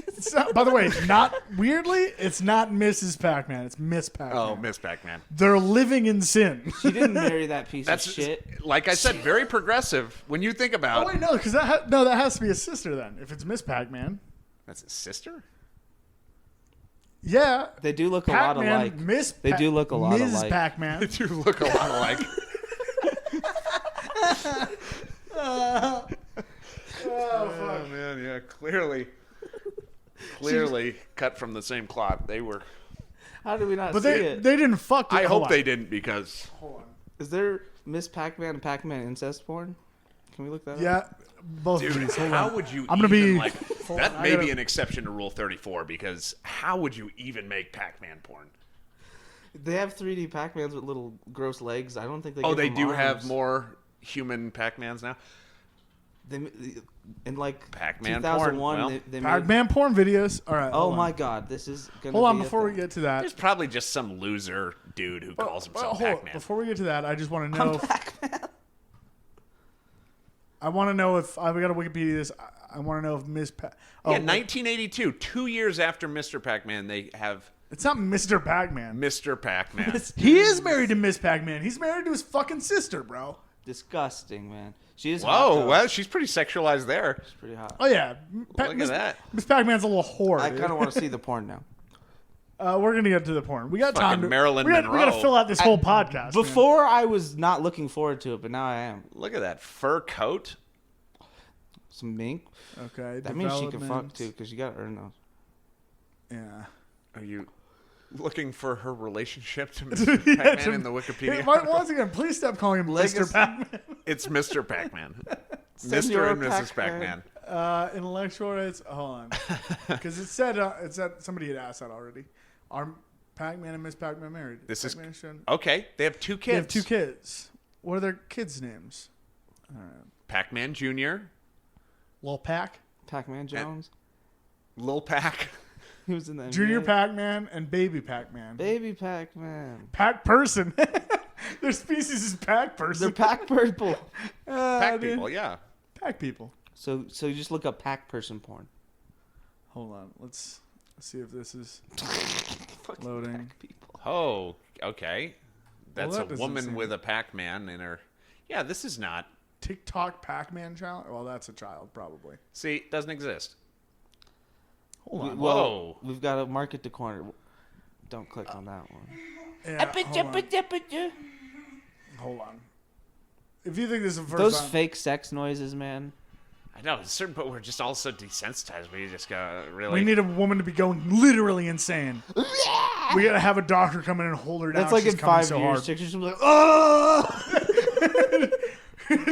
It's not, by the way, not weirdly, it's not Mrs. Pac-Man. It's Miss Pac-Man. Oh, Miss Pac-Man. They're living in sin. She didn't marry that piece That's of shit. like I said, very progressive. When you think about Oh wait, no, because that has to be his sister then. If it's Miss Pac-Man, that's his sister. yeah. They do look a lot Pac-Man, alike. Miss. They do look a lot Ms. alike. Pac-Man. They do look a lot alike. Oh man, yeah, clearly cut from the same cloth. They were. How did we not But see they it? didn't fuck. I hold hope on. they didn't because Hold on. Is there Miss Pac-Man and Pac-Man incest porn? Can we look that up? Yeah, both of dude, these. Hold how on. would you? I'm gonna even, be- like hold that. on, I May be gotta- an exception to Rule 34 because how would you even make Pac-Man porn? They have 3D Pac-Mans with little gross legs. I don't think they. Oh, give they them do have arms. more human Pac-Mans now. They, in like Pac-Man 2001, porn, well, they made. Pac-Man porn videos. All right. Oh hold on. my God, this is gonna. Hold on, be a before we thing. get to that. There's probably just some loser dude who calls himself hold on. Pac-Man. Before we get to that, I just want to know. I'm Pac-Man. I want to know if I've got to Wikipedia this. I want to know if Miss. Oh, Yeah, 1982, 2 years after Mr. Pac-Man, they have it's not Mr. Pac-Man. Mr. Pac-Man. He is married to Miss Pac-Man. He's married to his fucking sister, bro. Disgusting, man. She is. hot, Whoa, though. well, she's pretty sexualized there. She's pretty hot. Oh yeah, Look at that. Miss Pac-Man's a little whore. I dude. kind of want to see the porn now. We're gonna get to the porn. We got Fucking time. Marilyn we gotta Monroe. fill out this whole podcast. man. Before I was not looking forward to it, but now I am. Look at that fur coat. Some mink. Okay, That means she can fuck development. too, because you gotta earn those. Yeah. Are you looking for her relationship to Mr. Pac-Man in the Wikipedia? Once again, please stop calling him Legacy. Mr. Pac-Man. It's Mr. Pac-Man. Senor Mr. and Mrs. Pac-Man. Pac-Man. Intellectual rights. Hold on, because it said somebody had asked that already. Are Pac-Man and Miss Pac-Man married? This is- Pac-Man should- Okay, they have 2 kids. They have 2 kids. What are their kids' names? Pac-Man Jr., Lil Pac. Pac-Man Jones. Lil Pac, He was in the NBA. Junior Pac-Man and Baby Pac-Man. Baby Pac-Man. Pac-Person. Their species is Pac-Person. They're Pac-Purple. Pack people, yeah. Pac-People. So you just look up Pac-Person porn. Hold on. Let's see if this is loading. People. Oh, okay. That's Well, that a doesn't woman seem- with a Pac-Man in her. Yeah, this is not. TikTok Pac-Man challenge? Well, that's a child, probably. See, it doesn't exist. Hold on. Whoa. We've got to market the corner. Don't click on that one. Yeah, hold on. If you think this is the first Those time... fake sex noises, man. I know, at a certain point we're just all so desensitized. We just gotta really. We need a woman to be going literally insane. We gotta have a doctor come in and hold her down. That's like She's in coming 5 so years. hard. 6 years, she'll be like, oh!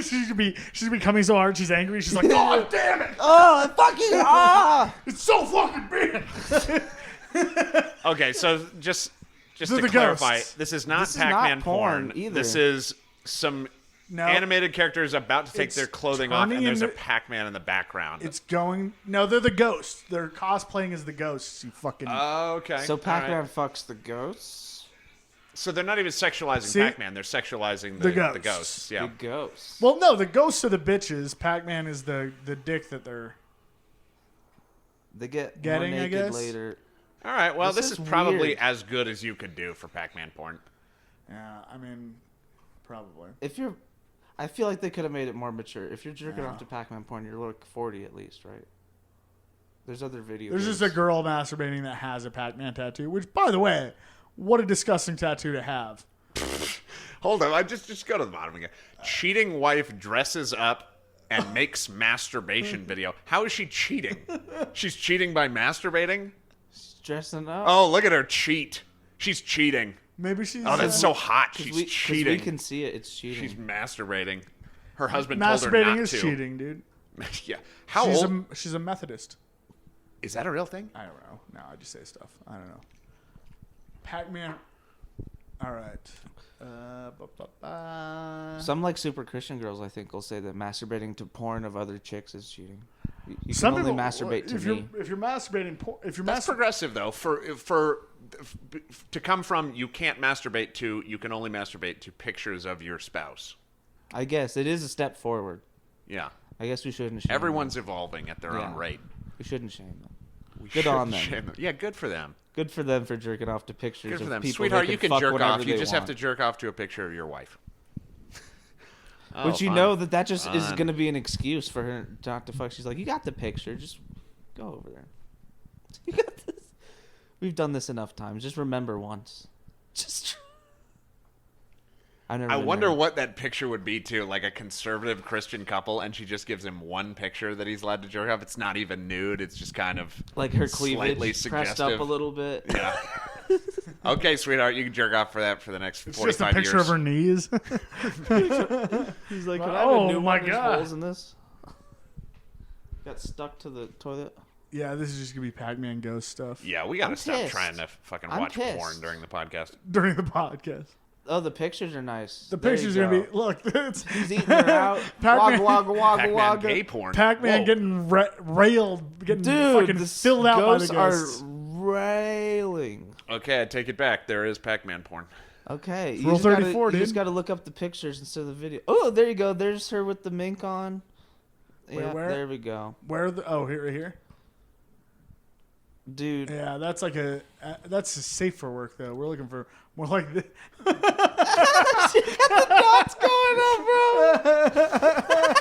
she's gonna be coming so hard. She's angry. She's like, God damn it! Oh, fucking ah! It's so fucking big. Okay, so just They're to the clarify, ghosts. this is not This is not Pac-Man porn either. This is some No, animated characters about to take It's their clothing off, turning and there's a into- Pac-Man in the background. it's going. No, they're the ghosts. They're cosplaying as the ghosts. You fucking. Okay. So Pac-Man all right. fucks the ghosts? So they're not even sexualizing See? Pac-Man. They're sexualizing The the ghosts. ghosts. Yeah. The ghosts. Well, no, the ghosts are the bitches. Pac-Man is the dick that they're. They get Getting, more I naked guess? later. All right. Well, This this is is probably weird. as good as you could do for Pac-Man porn. Yeah, I mean, probably. If you're... I feel like they could have made it more mature. If you're jerking Yeah. off to Pac-Man porn, you're like 40 at least, right? There's other videos. There's just a girl masturbating that has a Pac-Man tattoo. Which, by the way, what a disgusting tattoo to have. Hold on. I just go to the bottom again. Cheating wife dresses up and makes masturbation video. How is she cheating? She's cheating by masturbating? dressing up. Oh, look at her cheat. She's cheating. Maybe she's. Oh, that's so hot. 'Cause She's we, 'cause cheating. we can see it. It's cheating. She's masturbating. Her husband told her masturbating not is to. cheating, dude. Yeah. How she's old? she's a Methodist. Is that a real thing? I don't know. No, I just say stuff. I don't know. Pac-Man. All right. Some like super Christian girls, I think, will say that masturbating to porn of other chicks is cheating. You Some can only people masturbate to if me. you're masturbating, if you're That's progressive though. For to come from you can't masturbate to you can only masturbate to pictures of your spouse. I guess it is a step forward. Yeah. I guess we shouldn't shame Everyone's evolving at their Yeah. own rate. them. We shouldn't shame them. We Good shouldn't on them. shame Yeah, good for them. Good for them for jerking off to pictures Good for of them. people Sweetheart, they you can fuck jerk whenever off. You they just have to want. jerk off to a picture of your wife. Which you fun. know that just is Fun. going to be an excuse for her not to fuck. She's like, you got the picture. Just go over there. You got this. We've done this enough times. Just remember once. Just. I've never I been wonder married. what that picture would be too, like a conservative Christian couple, and she just gives him one picture that he's allowed to jerk off. It's not even nude; it's just kind of Like her slightly cleavage pressed up suggestive. a little bit. Yeah. Okay, sweetheart, you can jerk off for that for the next It's 45 just a picture years. of her knees. He's like, can I Oh have a new my one? There's God. holes in this. Got stuck to the toilet. Yeah, this is just gonna be Pac-Man ghost stuff Yeah, we gotta I'm stop pissed. trying to fucking I'm watch pissed. porn during the podcast. during the podcast. Oh, the pictures are nice. The There you picture's gonna go. be look. It's He's eating her out. Pac-Man- Wagga wagga wagga Pac-Man wagga. gay porn. Pac-Man Whoa. getting railed, getting Dude, fucking the filled out by the ghosts ghosts. are railing. Okay, I take it back. There is Pac-Man porn. Okay, Rule 34, you just dude. gotta look up the pictures instead of the video. Oh, there you go. There's her with the mink on. Wait, Yeah, where? there we go, Where are the? Oh, here, right here. dude. Yeah, that's like that's safe for work though. We're looking for more like this. What's going on, bro?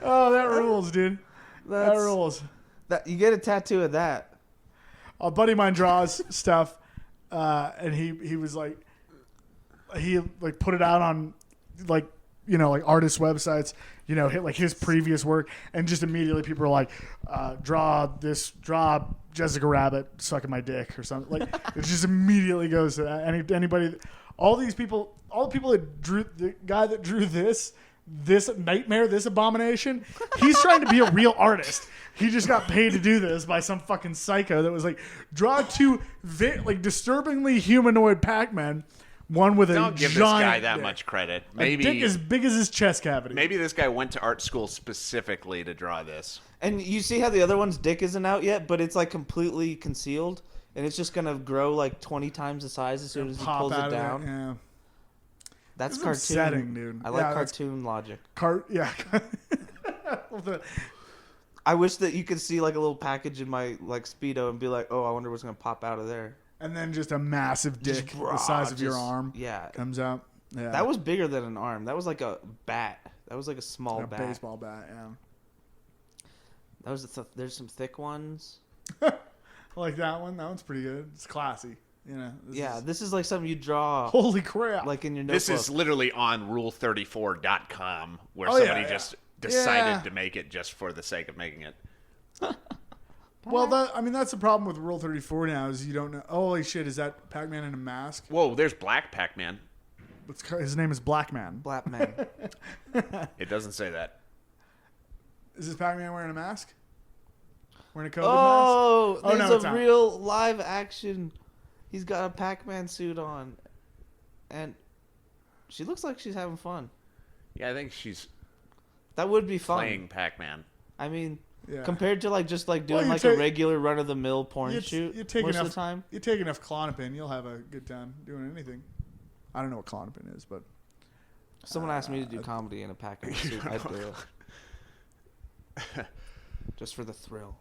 Oh, that rules, dude. That That's, rules. that you get a tattoo of that. A buddy of mine draws stuff, and he was like, he like put it out on like like artist websites, hit like his previous work, and just immediately people are like, draw Jessica Rabbit sucking my dick or something. Like it just immediately goes to that. Anybody, all the people that drew the guy that drew this nightmare, this abomination, he's trying to be a real artist. He just got paid to do this by some fucking psycho that was like, draw two like disturbingly humanoid Pac-Man, one with Don't a give giant this guy that dick. much credit. A dick as big as his chest cavity. Maybe this guy went to art school specifically to draw this. And you see how the other one's dick isn't out yet, but it's like completely concealed, and it's just gonna grow like 20 times the size as soon as he pulls it down. Yeah. That's This is cartoon, upsetting, dude. I like Yeah, cartoon logic. Yeah. I wish that you could see like a little package in my like Speedo and be like, oh, I wonder what's gonna pop out of there. And then just a massive dick the size of your arm comes out. Yeah. That was bigger than an arm. That was like a bat. That was like a small a bat. baseball bat, yeah. That was there's some thick ones. I like that one. That one's pretty good. It's classy. You know. This is like something you draw. Holy crap! Like in your notebook. This is literally on rule34.com where somebody just decided to make it just for the sake of making it. Well, that's the problem with Rule 34 now is you don't know. Oh, holy shit! Is that Pac-Man in a mask? Whoa, there's Black Pac-Man. His name is Black Man. Black Man. It doesn't say that. Is this Pac-Man wearing a mask? Wearing a COVID mask? Oh, there's a real live action. He's got a Pac-Man suit on, and she looks like she's having fun. Yeah, I think she's. That would be fun. Playing Pac-Man. I mean, compared to like just like doing a regular run-of-the-mill porn shoot most of the time. You take enough Klonopin, you'll have a good time doing anything. I don't know what Klonopin is, but someone asked me to do comedy in a Pac-Man suit. I'd do it. Just for the thrill.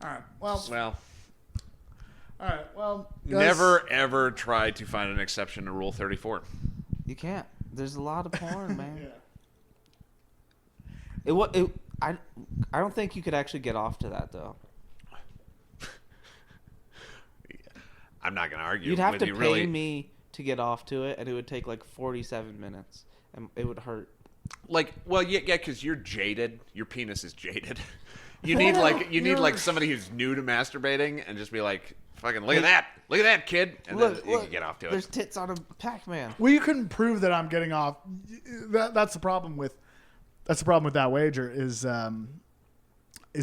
All right. Well. All right. Well. Guys, never ever try to find an exception to Rule 34. You can't. There's a lot of porn, man. Yeah. I don't think you could actually get off to that though. I'm not gonna argue. You'd have to pay me to get off to it, and it would take like 47 minutes, and it would hurt. Like, well, yeah, because you're jaded. Your penis is jaded. You need somebody who's new to masturbating and just be like, fucking look at that kid, and then you can get off to it. There's tits on a Pac-Man. Well, you couldn't prove that I'm getting off. That's the problem with that wager is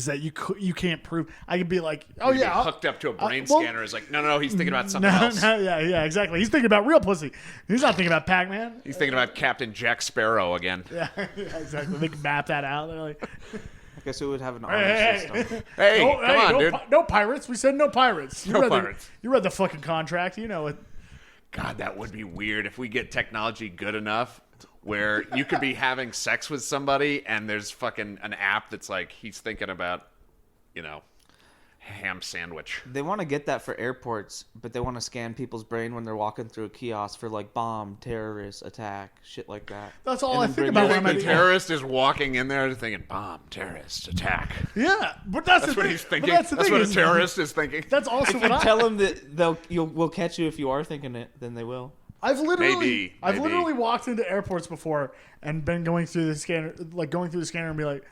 that you can't prove. I could be like, You'd be hooked up to a brain scanner. Is like, no, he's thinking about something else. Yeah, exactly. He's thinking about real pussy. He's not thinking about Pac-Man. He's thinking about Captain Jack Sparrow again. Yeah, exactly. They can map that out. They're like, I guess it would have an honor system. Come on, dude. No pirates. We said no pirates. No pirates. You read the fucking contract. You know it. God, that would be weird if we get technology good enough where you could be having sex with somebody and there's fucking an app that's like he's thinking about, ham sandwich. They want to get that for airports, but they want to scan people's brain when they're walking through a kiosk for like bomb, terrorist, attack, shit like that. That's all I think about when the terrorist is walking in there thinking bomb, terrorist, attack. Yeah, but that's what he's thinking. That's what a terrorist is thinking. That's also what tell them that we'll catch you if you are thinking it, then they will. I've literally Maybe. walked into airports before and been going through the scanner and be like,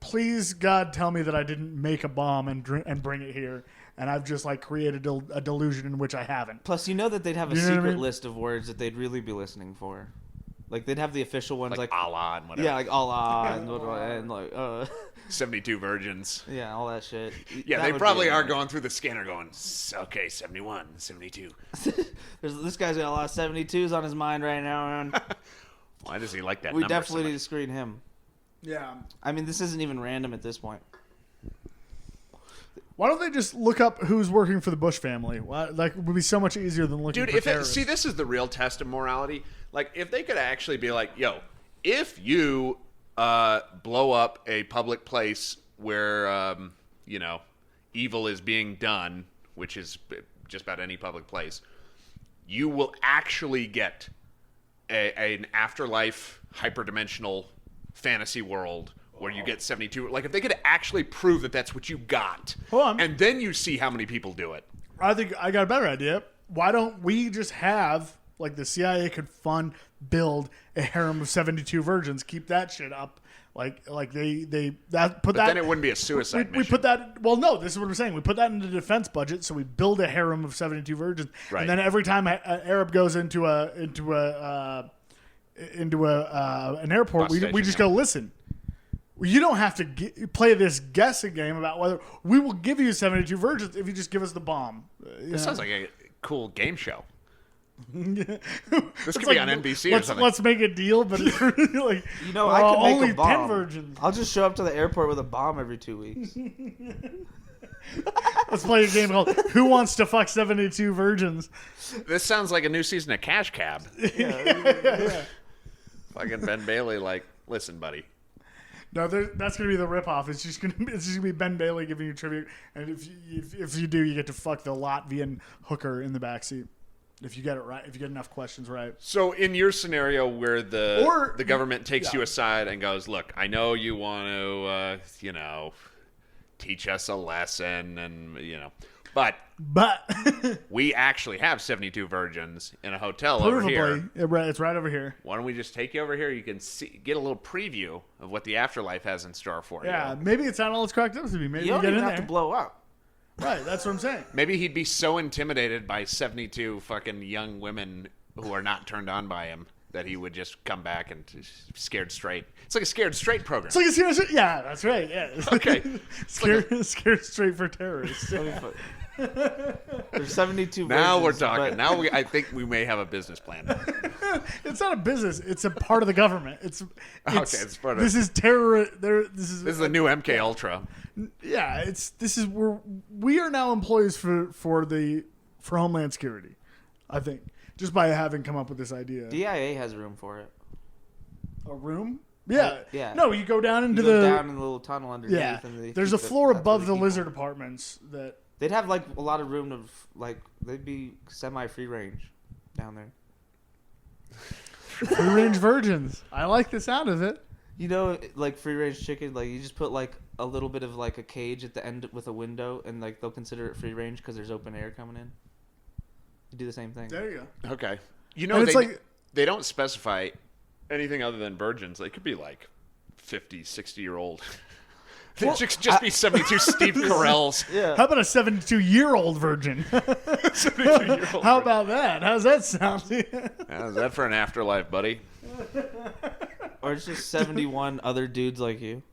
please God, tell me that I didn't make a bomb and bring it here, and I've just like created a delusion in which I haven't. Plus, that they'd have a secret list of words that they'd really be listening for. Like they'd have the official ones like Allah and whatever. Yeah, like Allah and like 72 virgins. Yeah, all that shit. Yeah, they probably are going through the scanner going, okay, 71, 72. This guy's got a lot of 72s on his mind right now, man. Why does he like that We number definitely so need to screen him. Yeah. I mean, this isn't even random at this point. Why don't they just look up who's working for the Bush family? Like, it would be so much easier than looking for terrorists. See, this is the real test of morality. Like, if they could actually be like, yo, if you blow up a public place where, evil is being done, which is just about any public place, you will actually get an afterlife hyperdimensional fantasy world where you get 72. Like, if they could actually prove that that's what you got, and then you see how many people do it. I think I got a better idea. Why don't we just have, like, the CIA could build a harem of 72 virgins, keep that shit up. Then it wouldn't be a suicide mission. We put that. Well, no, this is what we're saying. We put that in the defense budget, so we build a harem of 72 virgins, right. And then every time an Arab goes into an airport, we just go listen. You don't have to play this guessing game about whether we will give you 72 virgins if you just give us the bomb. This sounds like a cool game show. This could be on NBC or something. Let's make a deal, but it's really like I could make only a bomb. 10 virgins. I'll just show up to the airport with a bomb every 2 weeks. Let's play a game called Who Wants to Fuck 72 Virgins? This sounds like a new season of Cash Cab. Yeah. Fucking Ben Bailey, like, listen, buddy. No, that's gonna be the ripoff. It's just gonna be Ben Bailey giving you tribute, and if you do, you get to fuck the Latvian hooker in the backseat. If you get it right, if you get enough questions right. So in your scenario where the government takes you aside and goes, look, I know you want to, teach us a lesson and, but we actually have 72 virgins in a hotel over here. It's right over here. Why don't we just take you over here? You can get a little preview of what the afterlife has in store for you. Yeah, maybe it's not all it's cracked up to be. Maybe You you don't get even in have there. to blow up. Right, that's what I'm saying. Maybe he'd be so intimidated by 72 fucking young women who are not turned on by him that he would just come back and scared straight. It's like a scared straight program. It's like a scared straight. Yeah, that's right. Yeah. Okay. Scared straight for terrorists. There's 72 Now we're virgins, talking. but- I think we may have a business plan. It's not a business. It's a part of the government. It's part of this is terror. This is the new MK Ultra. Yeah, we are now employees for Homeland Security. I think just by having come up with this idea. DIA has room for it. A room? Yeah. Yeah. No, you go down into down in the little tunnel underneath. Yeah. And There's a floor above the lizard apartments that. They'd have like a lot of room to they'd be semi-free range down there. Free range virgins. I like the sound of it. Like free range chicken, like you just put like a little bit of like a cage at the end with a window, and like they'll consider it free range because there's open air coming in. You do the same thing. There you go. Okay. They don't specify anything other than virgins. They could be like 50, 60-year-old. They just be 72 Steve Carells. Yeah. How about a 72-year-old virgin? 72-year-old. How about that? How's that sound? How's that for an afterlife, buddy? Or it's just 71 other dudes like you.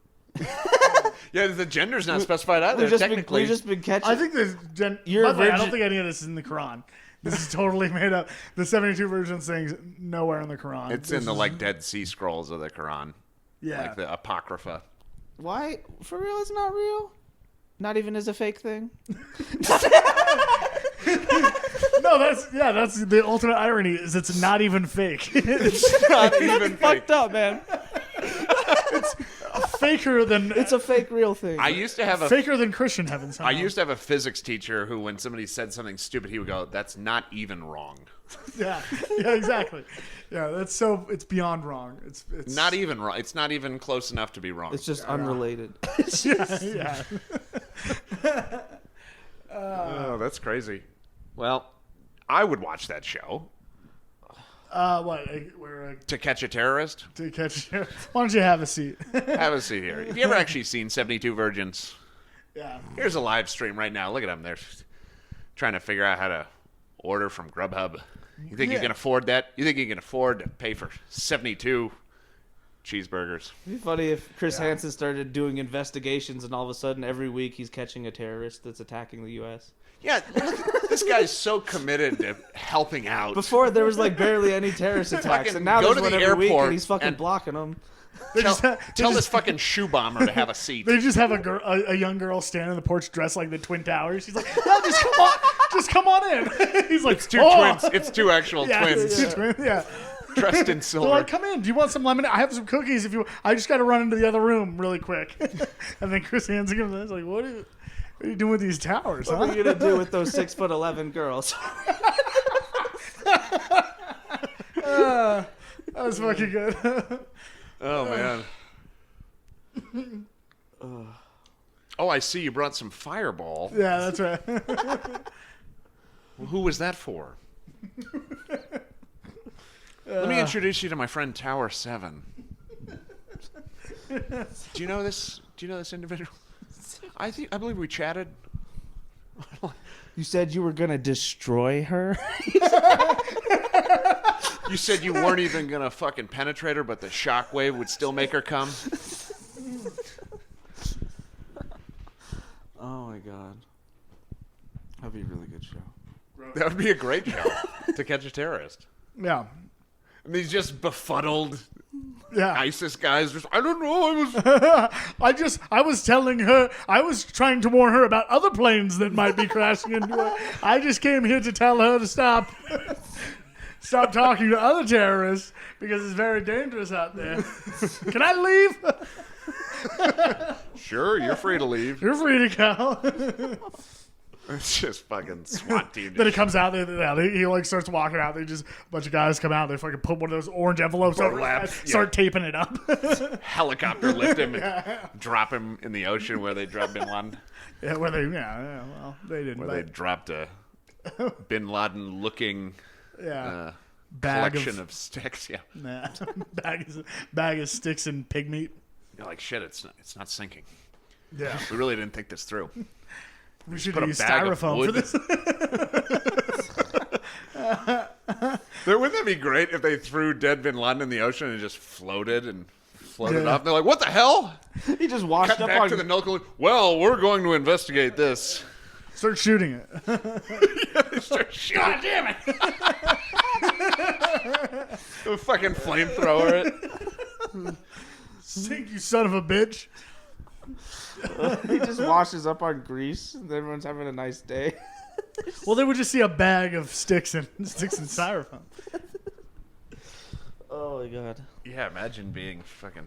Yeah, the gender's not specified either. We've Technically, just been catching. I think this. You're By a the way, I don't virgin- think any of this is in the Quran. This is totally made up. The 72 virgins thing's nowhere in the Quran. it's in the Dead Sea Scrolls of the Quran, Yeah. like the Apocrypha. Why? For real, it's not real? Not even as a fake thing? No, that's the ultimate irony is it's not even fake. It's not even Fucked up, man. Faker than It's a fake real thing. I used to have faker than Christian heaven. Somehow. I used to have a physics teacher who, when somebody said something stupid, he would go, "That's not even wrong." Yeah, exactly. Yeah, it's beyond wrong. It's Not even wrong. It's not even close enough to be wrong. It's just unrelated. yeah. Oh, that's crazy. Well, I would watch that show. What? To Catch a Terrorist? To catch. Why don't you have a seat? Have a seat here. Have you ever actually seen 72 Virgins? Yeah. Here's a live stream right now. Look at them. They're trying to figure out how to order from Grubhub. You think you can afford that? You think you can afford to pay for 72 cheeseburgers? It'd be funny if Chris Hansen started doing investigations and all of a sudden every week he's catching a terrorist that's attacking the U.S. Yeah, this guy's so committed to helping out. Before there was like barely any terrorist attacks, Fucking and now go there's to one the every week airport and he's fucking and- blocking them. Tell this fucking shoe bomber to have a seat. They just have a young girl standing on the porch dressed like the Twin Towers. She's like, "No, just come on in." He's like, It's two twins. It's two actual Yeah, twins it's two twins. Yeah. dressed in They're silver. like, "Come in. Do you want some lemonade? I have some cookies. If you, I just got to run into the other room really quick." And then Chris Hansen comes in. He's like, "What are you doing with these towers?" What are you gonna do with those 6'11" girls? That was fucking good. Oh man. Oh, I see you brought some Fireball. Yeah, that's right. Well, who was that for? Let me introduce you to my friend Tower 7. Do you know this? Do you know this individual? I believe we chatted. You said you were gonna destroy her. You said you weren't even gonna fucking penetrate her, but the shockwave would still make her come. Oh my god, that'd be a really good show. That would be a great show to catch a terrorist. Yeah. And these just befuddled Yeah. ISIS guys. Just, I don't know. I was telling her, I was trying to warn her about other planes that might be crashing into her. I just came here to tell her to stop talking to other terrorists because it's very dangerous out there. Can I leave? Sure, you're free to leave. You're free to go. It's just fucking SWAT team. Then he comes out there. He like starts walking out. They just a bunch of guys come out. They fucking put one of those orange envelopes over his head, start taping it up. Helicopter lift him and drop him in the ocean where they dropped Bin Laden. Yeah, where they well they didn't. Where they dropped a Bin Laden looking collection of sticks. Yeah. Nah, bag of sticks and pig meat. You're like, shit, it's not sinking. Yeah, We really didn't think this through. we should Put a use bag of styrofoam for wood. this. Wouldn't that be great if they threw dead Bin Laden in the ocean and just floated Yeah. off? They're like, what the hell? He just washed Cut up back on. to the local. Well, we're going to investigate this. Start shooting it. They start shooting. God damn it! A fucking flamethrower it. Sink, you son of a bitch. He just washes up on grease, and everyone's having a nice day. Well, they would just see a bag of sticks and styrofoam. Oh my god. Yeah, imagine being fucking.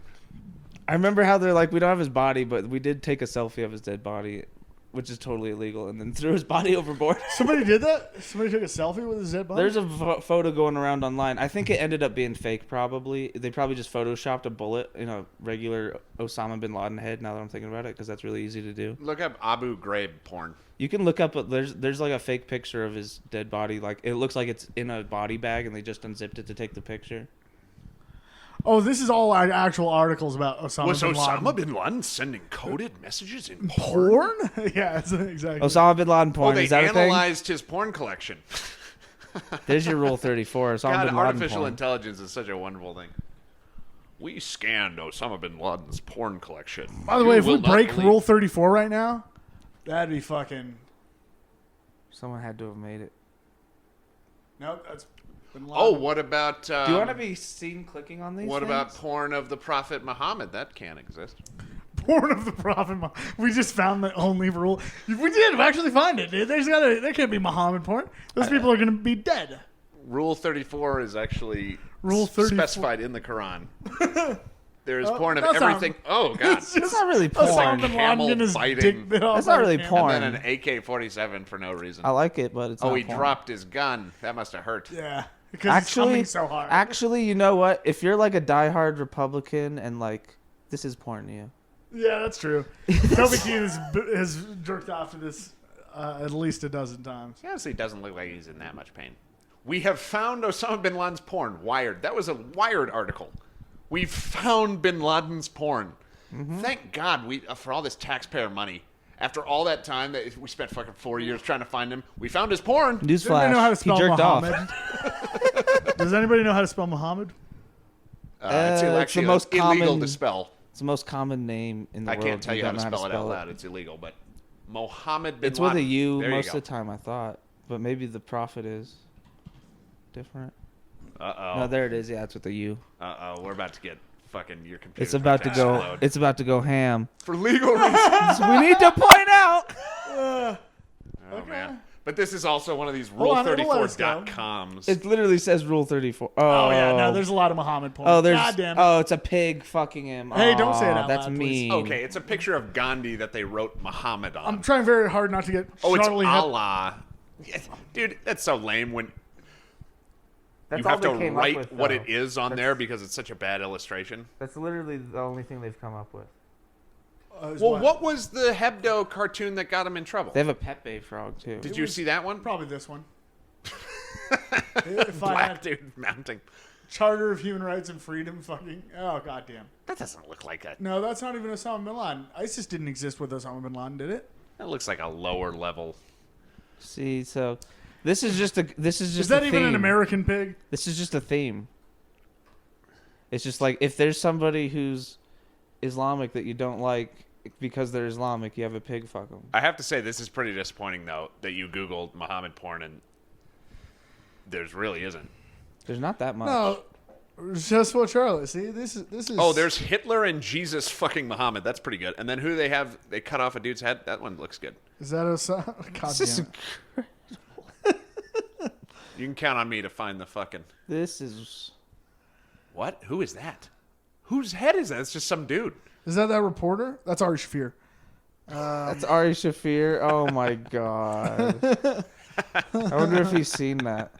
I remember how they're like, we don't have his body, but we did take a selfie of his dead body, which is totally illegal, and then threw his body overboard. Somebody did that? Somebody took a selfie with his dead body? There's a photo going around online. I think it ended up being fake, probably. They probably just photoshopped a bullet in a regular Osama bin Laden head, now that I'm thinking about it, because that's really easy to do. Look up Abu Ghraib porn. You can look up, there's like a fake picture of his dead body. Like, it looks like it's in a body bag, and they just unzipped it to take the picture. Oh, this is all actual articles about Osama Was bin Laden. Osama bin Laden sending coded messages in Porn? Yeah, exactly. Osama bin Laden Oh, porn, they is that a thing? analyzed his porn collection. There's your Rule 34. Osama God, bin Laden artificial porn. intelligence is such a wonderful thing. We scanned Osama bin Laden's porn collection. By the way, if we break Rule 34 right now, that'd be fucking... Someone had to have made it. Nope, that's bin Laden. Oh, what about... Do you want to be seen clicking on these What things? about porn of the Prophet Muhammad? That can't exist. Porn of the Prophet. We just found the only rule. We did actually find it. There can't be Muhammad porn. Those people are going to be dead. Rule 34 is actually Rule 34. specified in the Quran. There is porn of that's not- everything. Oh, God. It's That's not really porn. Osama bin Laden Camel getting his biting. dick bit off That's not by a really camel. porn. And then an AK-47 for no reason. I like it, but it's Oh, not he porn. dropped his gun. That must have hurt. Yeah, because it's coming so hard. Actually, you know what? If you're like a diehard Republican and like, this is porn to you. Yeah, that's true. Toby Keene has jerked off to this at least a dozen times. He honestly doesn't look like he's in that much pain. We have found Osama bin Laden's porn. Wired. That was a Wired article. We found bin Laden's porn. Mm-hmm. Thank God we for all this taxpayer money. After all that time that we spent fucking 4 years trying to find him, we found his porn. Does anybody know how to Newsflash. He spell jerked off. Muhammad? Does anybody know how to spell Muhammad? It's the actually most illegal common- to spell. It's the most common name in the I world. can't tell you how don't to know spell it out loud. It's illegal, but Mohammed bin It's with Laden. a U There you most go. of the time, I thought. But maybe the prophet is different. Uh-oh. No, there it is. Yeah, it's with a U. Uh-oh. We're about to get fucking your computer. It's about to go. It's about to go ham. For legal reasons. We need to point out. Oh, man. But this is also one of these Hold on, it'll let us go. rule34.coms. It literally says Rule 34. Oh yeah, no, there's a lot of Muhammad porn. Oh, there's. God damn it. Oh, it's a pig fucking him. Hey, don't say it Aw, out That's loud, please. mean. Okay, it's a picture of Gandhi that they wrote Muhammad on. I'm trying very hard not to get Oh, it's Charlie Allah. Yes. Dude, that's so lame when That's you all have to they came up write with, what though. it is on there because it's such a bad illustration. That's literally the only thing they've come up with. Well, what was the Hebdo cartoon that got him in trouble? They have a Pepe frog too. Did you see that one? Probably this one. If I Black had dude mounting. Charter of Human Rights and Freedom, fucking goddamn. That doesn't look like a. No, that's not even Osama bin Laden. ISIS didn't exist with Osama bin Laden, did it? That looks like a lower level. See, so this is just a. This is just. Is that a even an theme. American pig? This is just a theme. It's just like if there's somebody who's Islamic that you don't like because they're Islamic, you have a pig fuck them. I have to say, this is pretty disappointing though that you Googled Muhammad porn and There's really isn't. There's not that much. No, just for Charlie. See, this is. Oh, there's Hitler and Jesus fucking Muhammad. That's pretty good. And then who they have? They cut off a dude's head. That one looks good. Is that a? God damn it. You can count on me to find the fucking. This is. What? Who is that? Whose head is that? It's just some dude. Is that reporter? That's Ari Shafir. That's Ari Shafir. Oh my god. I wonder if he's seen that.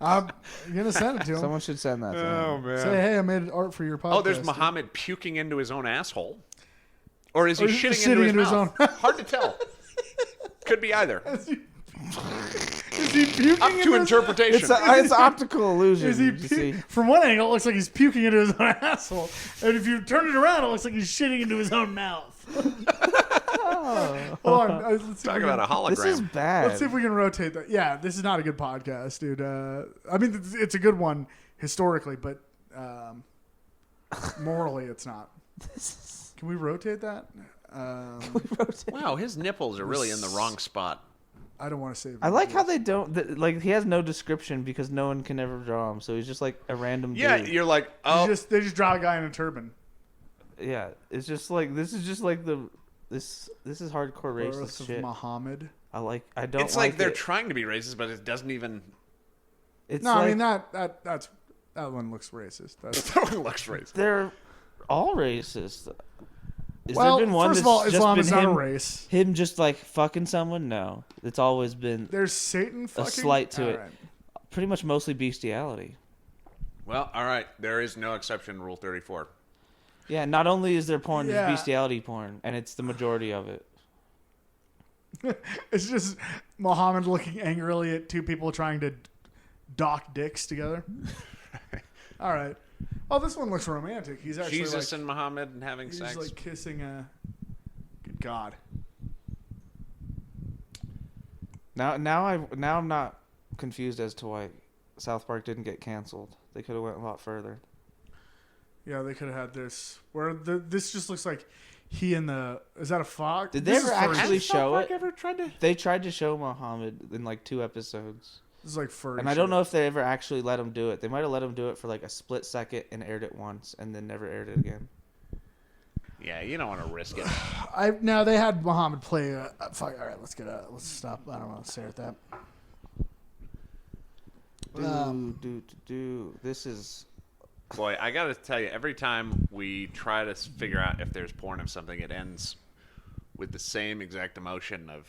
I'm gonna send it to him. Someone should send that to him. man. Say, hey, I made art for your podcast. Oh, there's Muhammad puking into his own asshole. Or is he Or is he shitting into his own? mouth? Hard to tell. Could be either. Is he puking Up to into interpretation. It's optical illusion. Is he you see. From one angle, it looks like he's puking into his own asshole, and if you turn it around, it looks like he's shitting into his own mouth. Hold on, let's see Talk if we about a can, hologram. This is bad. let's see if we can rotate that. Yeah, this is not a good podcast, dude. I mean, it's a good one historically, but morally, it's not. Can we rotate that? Wow, his nipples are really in the wrong spot. I don't want to save. I like how they don't like. He has no description because no one can ever draw him, so he's just like a random Yeah, dude. you're like, oh, They just draw a guy in a turban. Yeah, it's just like this is just like this is hardcore Birth racist of shit. Muhammad. I don't. it's like they're it. trying to be racist, but it doesn't even. It's No, like, I mean that one looks racist. That's, That one looks racist. they're all racist. Is well, there been one first of that's all, just Islam been is not a him, race. him just like fucking someone? No, it's always been There's Satan fucking. a slight to All it. right. Pretty much mostly bestiality. Well, all right. There is no exception to Rule 34. Yeah, not only is there porn, Yeah. there's bestiality porn, and it's the majority of it. It's just Muhammad looking angrily at two people trying to dock dicks together. All right. Oh, this one looks romantic. He's actually Jesus like, and Muhammad and having he's sex. like kissing a. Good God. Now I'm not confused as to why South Park didn't get canceled. They could have went a lot further. Yeah, they could have had this. Where this just looks like he and the. Is that a fox? Did they This ever is furry. actually Has South show Park it? ever tried to? They tried to show Muhammad in like 2 episodes. This is like furry. And I don't shit. know if they ever actually let him do it. They might have let him do it for like a split second and aired it once and then never aired it again. Yeah, you don't want to risk it. No, they had Muhammad play. Fuck. All right, let's stop. I don't want to stare at that. This is Boy, I gotta tell you, every time we try to figure out if there's porn of something, it ends with the same exact emotion of.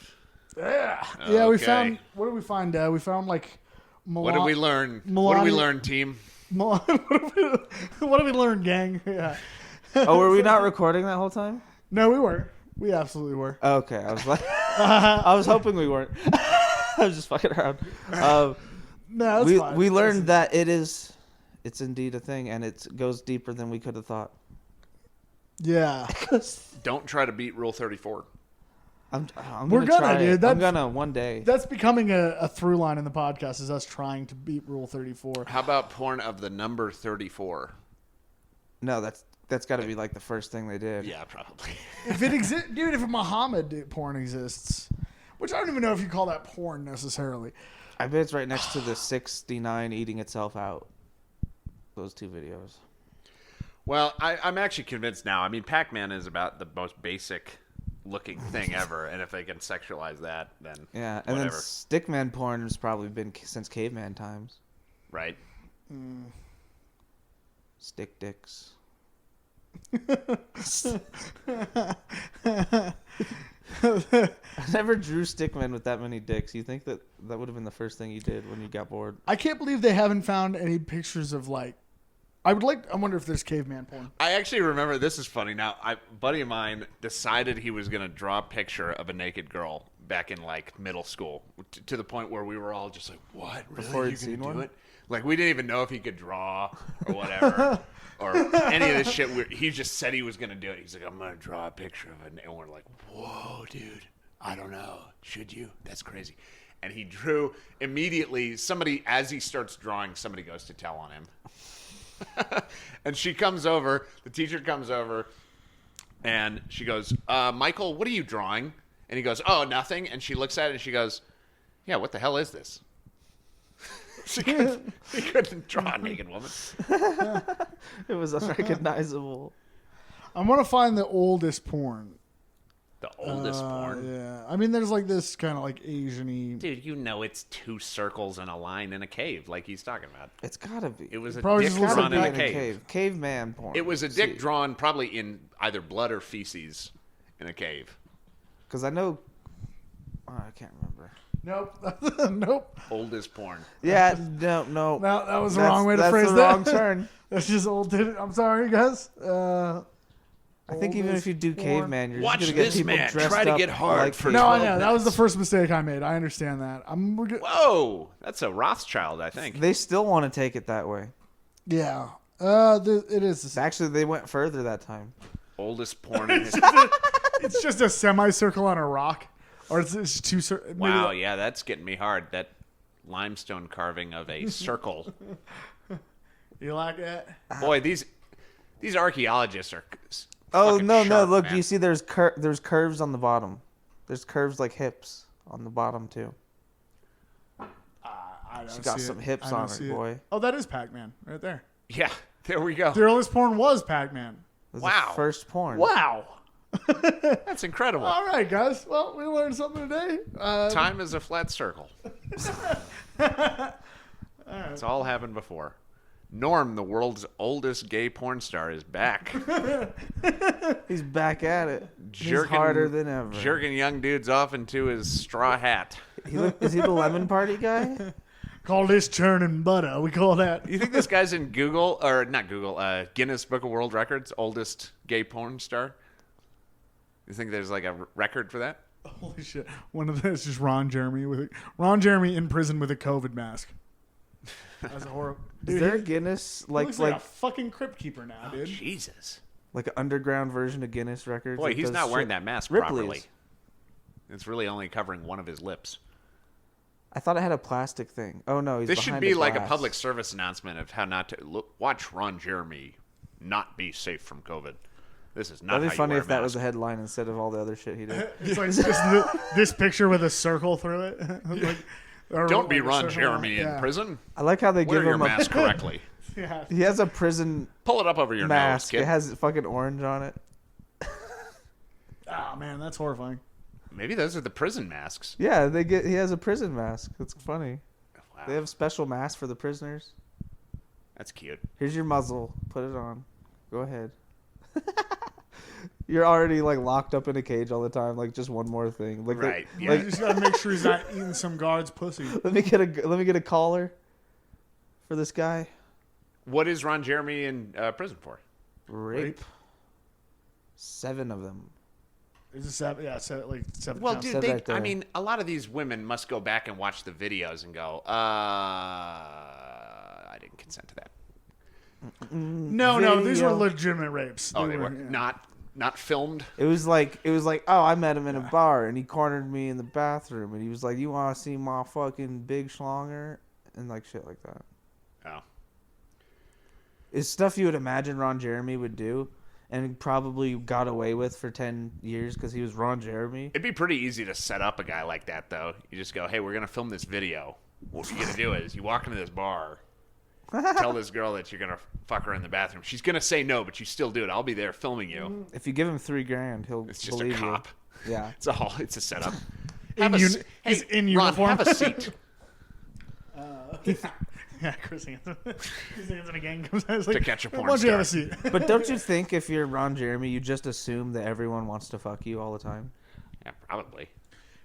Yeah. Yeah, we Okay. found. What did we find? We found like. What did we learn? What did we learn, team? What did we learn, gang? Yeah. Oh, were we not recording that whole time? No, we were. We absolutely were. Okay, I was like, I was hoping we weren't. I was just fucking around. No, that's fine. We learned that it's indeed a thing, and it goes deeper than we could have thought. Yeah. Don't try to beat Rule 34. I'm We're gonna gonna, try dude. it. That's- I'm gonna one day. That's becoming a through line in the podcast is us trying to beat Rule 34. How about porn of the number 34? No, that's got to be like the first thing they did. Yeah, probably. If it exists, dude, if Muhammad porn exists, which I don't even know if you call that porn necessarily. I bet it's right next to the 69 eating itself out. Those 2 videos. Well, I'm actually convinced now. I mean, Pac-Man is about the most basic looking thing ever, and if they can sexualize that, then Yeah, and whatever. then stickman porn has probably been since caveman times. Right? Stick dicks. I never drew stickmen with that many dicks. You think that would have been the first thing you did when you got bored? I can't believe they haven't found any pictures of like. I wonder if there's caveman porn. I actually remember, this is funny. Now, a buddy of mine decided he was going to draw a picture of a naked girl back in like middle school, to the point where we were all just like, "What? Really? Before he'd You're seen gonna do one? it?" Like, we didn't even know if he could draw or whatever, or any of this shit. He just said he was going to do it. He's like, "I'm going to draw a picture of it," and we're like, "Whoa, dude! I don't know. Should you? That's crazy." And he drew immediately. Somebody, as he starts drawing, somebody goes to tell on him. And she comes over, the teacher comes over, and she goes, Michael, what are you drawing? And he goes, oh, nothing. And she looks at it and she goes, yeah, what the hell is this? He couldn't draw a naked woman. It was unrecognizable. I'm gonna find the oldest porn. The oldest porn. Yeah, I mean, there's like this kind of like Asian-y. Dude, you know it's two circles and a line in a cave, like he's talking about. It's gotta be. It was a Probably dick just looks drawn like in a cave. Caveman porn. It was a dick drawn probably in either blood or feces in a cave. Because I know. Oh, I can't remember. Nope. Nope. Oldest porn. Yeah, no. No, that was the wrong way to phrase the that. wrong turn. That's just old. I'm sorry, guys. I think even if you do caveman, you're Watch just gonna get this people man dressed try to up get hard like for No, I 12 know. That was the minutes. first mistake I made. I understand that. Whoa, that's a Rothschild, I think. They still want to take it that way. Yeah. It is. Actually, they went further that time. Oldest porn in history. It's just a semicircle on a rock, or it's two. Wow, yeah, that's getting me hard. That limestone carving of a circle. You like that? Boy, these archaeologists are. Oh fucking no! sharp, Look, man. do you see? There's curves on the bottom. There's curves like hips on the bottom too. I don't She got see some it. hips I don't on her, see it. boy. Oh, that is Pac-Man right there. Yeah, there we go. The earliest porn was Pac-Man. It was Wow. the first porn. Wow, that's incredible. All right, guys. Well, we learned something today. Time is a flat circle. It's all happened before. Norm, the world's oldest gay porn star, is back. He's back at it. He's Jerking- harder than ever. Jerking young dudes off into his straw hat. Is he the lemon party guy? Call this churning butter. We call that. You think this guy's in Google, or not Google, Guinness Book of World Records, oldest gay porn star? You think there's like a record for that? Holy shit! One of those is just Ron Jeremy in prison with a COVID mask. That's a horror. Is Dude, there a he Guinness looks like a fucking crypt keeper now, dude. Jesus. like an underground version of Guinness records? Boy, that he's does not wearing shit? that mask Ripley's. properly. It's really only covering one of his lips. I thought it had a plastic thing. Oh no, he's This should behind be like a glass. public service announcement of how not to watch Ron Jeremy not be safe from COVID. This is not That'd how be you funny wear if that a was a mask. headline instead of all the other shit he did. It's like just this picture with a circle through it. Like, or Don't be like a Ron circle Jeremy line. in Yeah. prison. I like how they Wear give your him a mask correctly. Yeah. He has a prison Pull it up over your mask. nose, It kid. has fucking orange on it. Oh man, that's horrifying. Maybe those are the prison masks. Yeah, he has a prison mask. That's funny. Wow. They have special masks for the prisoners. That's cute. Here's your muzzle. Put it on. Go ahead. You're already like locked up in a cage all the time. Like just one more thing. Like Right. Yeah, you just gotta make sure he's not eating some guard's pussy. let me get a collar for this guy. What is Ron Jeremy in prison for? Rape. 7 of them. Is it seven? Yeah, like 7. Well, counts. dude, Said right there. I mean, a lot of these women must go back and watch the videos and go, I didn't consent to that. No, these were Video. legitimate rapes. Oh, they were, were yeah. not filmed. It was like, oh, I met him in a bar and he cornered me in the bathroom and he was like, you want to see my fucking big schlonger? And like shit like that. Oh. It's stuff you would imagine Ron Jeremy would do and probably got away with for 10 years because he was Ron Jeremy. It'd be pretty easy to set up a guy like that, though. You just go, hey, we're going to film this video. What you're going to do is you walk into this bar, tell this girl that you're going to fuck her in the bathroom. She's going to say no, but you still do it. I'll be there filming you. If you give him $3,000, he'll It's just a believe cop. you. Yeah. It's a setup. He's Hey, in Ron, uniform. have a seat. Yeah, Chris Hansen. Chris Hansen again comes out. It's like, To catch a porn why don't you have a star. seat? But don't you think if you're Ron Jeremy, you just assume that everyone wants to fuck you all the time? Yeah, probably.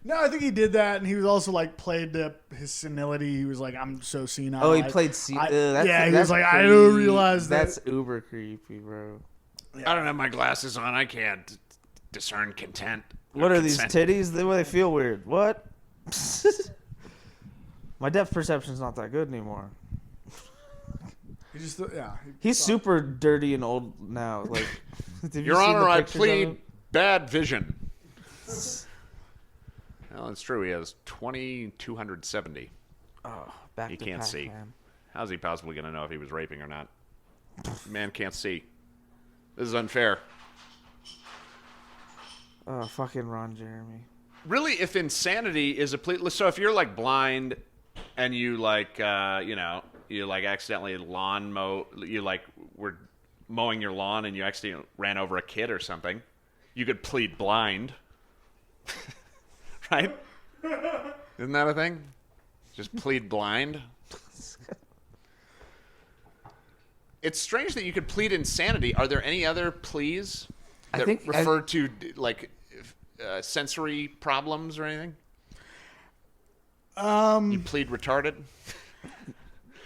No, I think he did that, and he was also like played his senility. He was like, "I'm so senile." Oh, he I- played yeah, he was like, "I don't realize that." That's uber creepy, bro. I don't have my glasses on. I can't discern content. What are these consent. titties? They feel weird. What? My depth perception's not that good anymore. He just, yeah. He's super dirty and old now. Like, have you Your seen Honor, the I pictures of plead him? bad vision. Well, it's true. He has 2,270. Oh, back He to can't see. Pac-Man. How's he possibly going to know if he was raping or not? Man can't see. This is unfair. Oh, fucking Ron Jeremy. Really, if insanity is a plea, so if you're like blind and you like you like accidentally were mowing your lawn and you accidentally ran over a kid or something, you could plead blind. Right? Isn't that a thing? Just plead blind. It's strange that you could plead insanity. Are there any other pleas that refer to like sensory problems or anything? You plead retarded?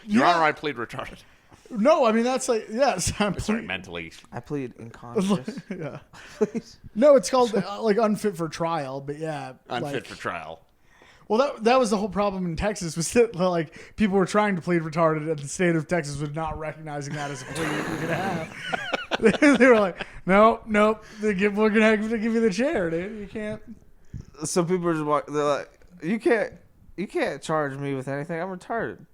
Your Honor, I plead retarded. No, I mean that's like yes. Sorry, mentally. I plead unconscious. Yeah. No, it's called like unfit for trial, but yeah, Unfit for trial. Well, that was the whole problem in Texas was that like people were trying to plead retarded, and the state of Texas was not recognizing that as a plea that you're gonna have. They were like, nope, we're gonna have to give you the chair, dude. You can't. So people are just they're like, you can't charge me with anything. I'm retarded.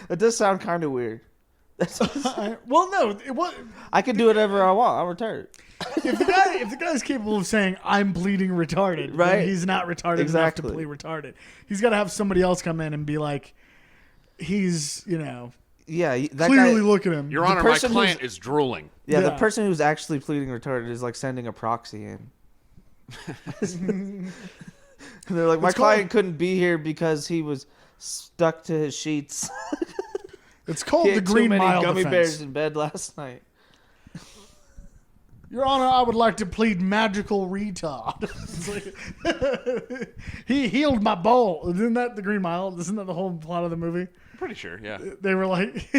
That does sound kind of weird. Well, no, I can do whatever I want. I'm retarded. If the guy's capable of saying I'm pleading retarded, right? Then he's not retarded enough to plead retarded. He's got to have somebody else come in and be like, he's that clearly guy, look at him. Your Honor, my client is drooling. Yeah, the person who's actually pleading retarded is like sending a proxy in. And they're like, my client couldn't be here because he was stuck to his sheets. It's called the Green Mile gummy defense. bears in bed last night. Your Honor, I would like to plead magical retard. He healed my bowl. Isn't that the Green Mile? Isn't that the whole plot of the movie? I'm pretty sure, yeah. They were like...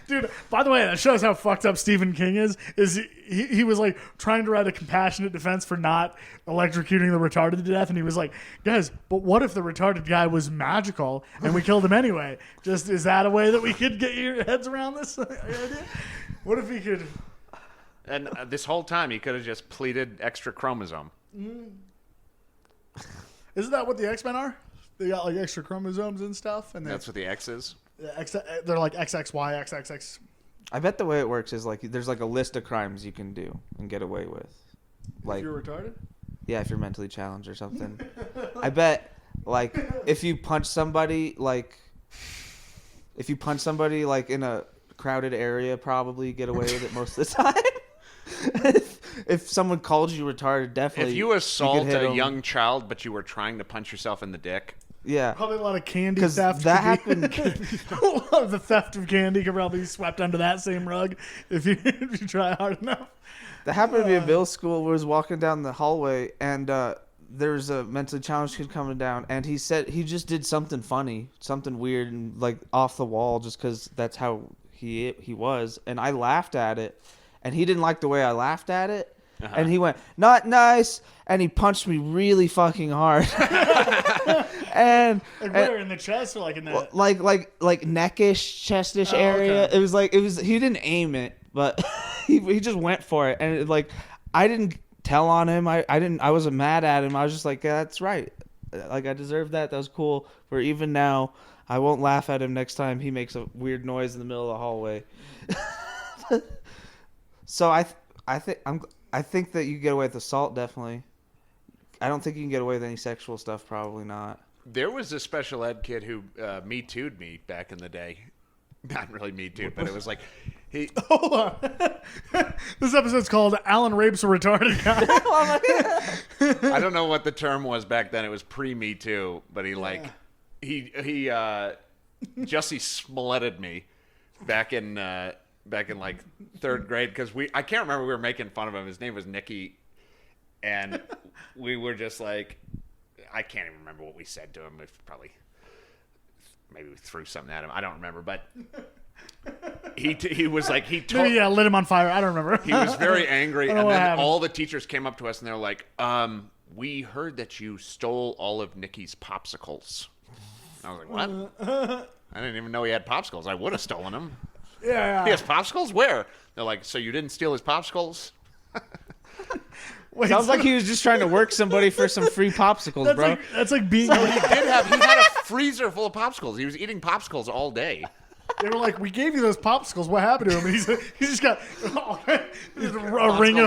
Dude, by the way, that shows how fucked up Stephen King is he was like trying to write a compassionate defense for not electrocuting the retarded to death, and he was like, guys, but what if the retarded guy was magical and we killed him anyway? Just, is that a way that we could get your heads around this idea? What if he could... And this whole time he could have just pleaded extra chromosome. Isn't that what the X-Men are? They got like extra chromosomes and stuff, and that's what the X is. They're like XXY, XXX. I bet the way it works is like there's like a list of crimes you can do and get away with. Like, if you're retarded? Yeah, if you're mentally challenged or something. I bet like if you punch somebody like in a crowded area, probably get away with it most of the time. If someone called you retarded, definitely. If you assault a young child, but you were trying to punch yourself in the dick. Yeah. Probably a lot of candy theft. That happened. The theft of candy could probably be swept under that same rug if you try hard enough. That happened to me in middle school. Where I was walking down the hallway, and there was a mentally challenged kid coming down, and he said he just did something funny, something weird, and like off the wall, just because that's how he was. And I laughed at it, and he didn't like the way I laughed at it. Uh-huh. And he went, "Not nice," and he punched me really fucking hard. and like where, in the chest or like in the like neckish, chestish area. Okay. It was he didn't aim it, but he just went for it. And I didn't tell on him. I wasn't mad at him. I was just like, yeah, that's right. Like, I deserved that. That was cool. Where even now, I won't laugh at him next time he makes a weird noise in the middle of the hallway. So I think that you get away with assault, definitely. I don't think you can get away with any sexual stuff, probably not. There was a special ed kid who Me Too'd me back in the day. Not really Me Too'd, but it was like... Hold on. This episode's called Alan Rapes a Retarded Guy. I don't know what the term was back then. It was pre-Me Too, but he Jussie Smolletted me back in like third grade because I can't remember, we were making fun of him. His name was Nicky, and we were just like, I can't even remember what we said to him. Maybe we threw something at him. I don't remember, but he was like maybe lit him on fire. I don't remember. He was very angry, and then all the teachers came up to us and they were like, "We heard that you stole all of Nicky's popsicles." And I was like, "What?" I didn't even know he had popsicles. I would have stolen them. Yeah. He has popsicles? Where? They're like, so you didn't steal his popsicles? Wait, sounds like he was just trying to work somebody for some free popsicles, bro. That's like being... No, he had a freezer full of popsicles. He was eating popsicles all day. They were like, we gave you those popsicles. What happened to him? And he's just got a ring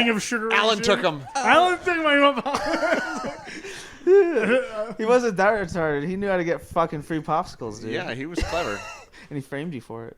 of sugar. Alan took them. Alan took my popsicles. He wasn't that retarded. He knew how to get fucking free popsicles, dude. Yeah, he was clever. And he framed you for it.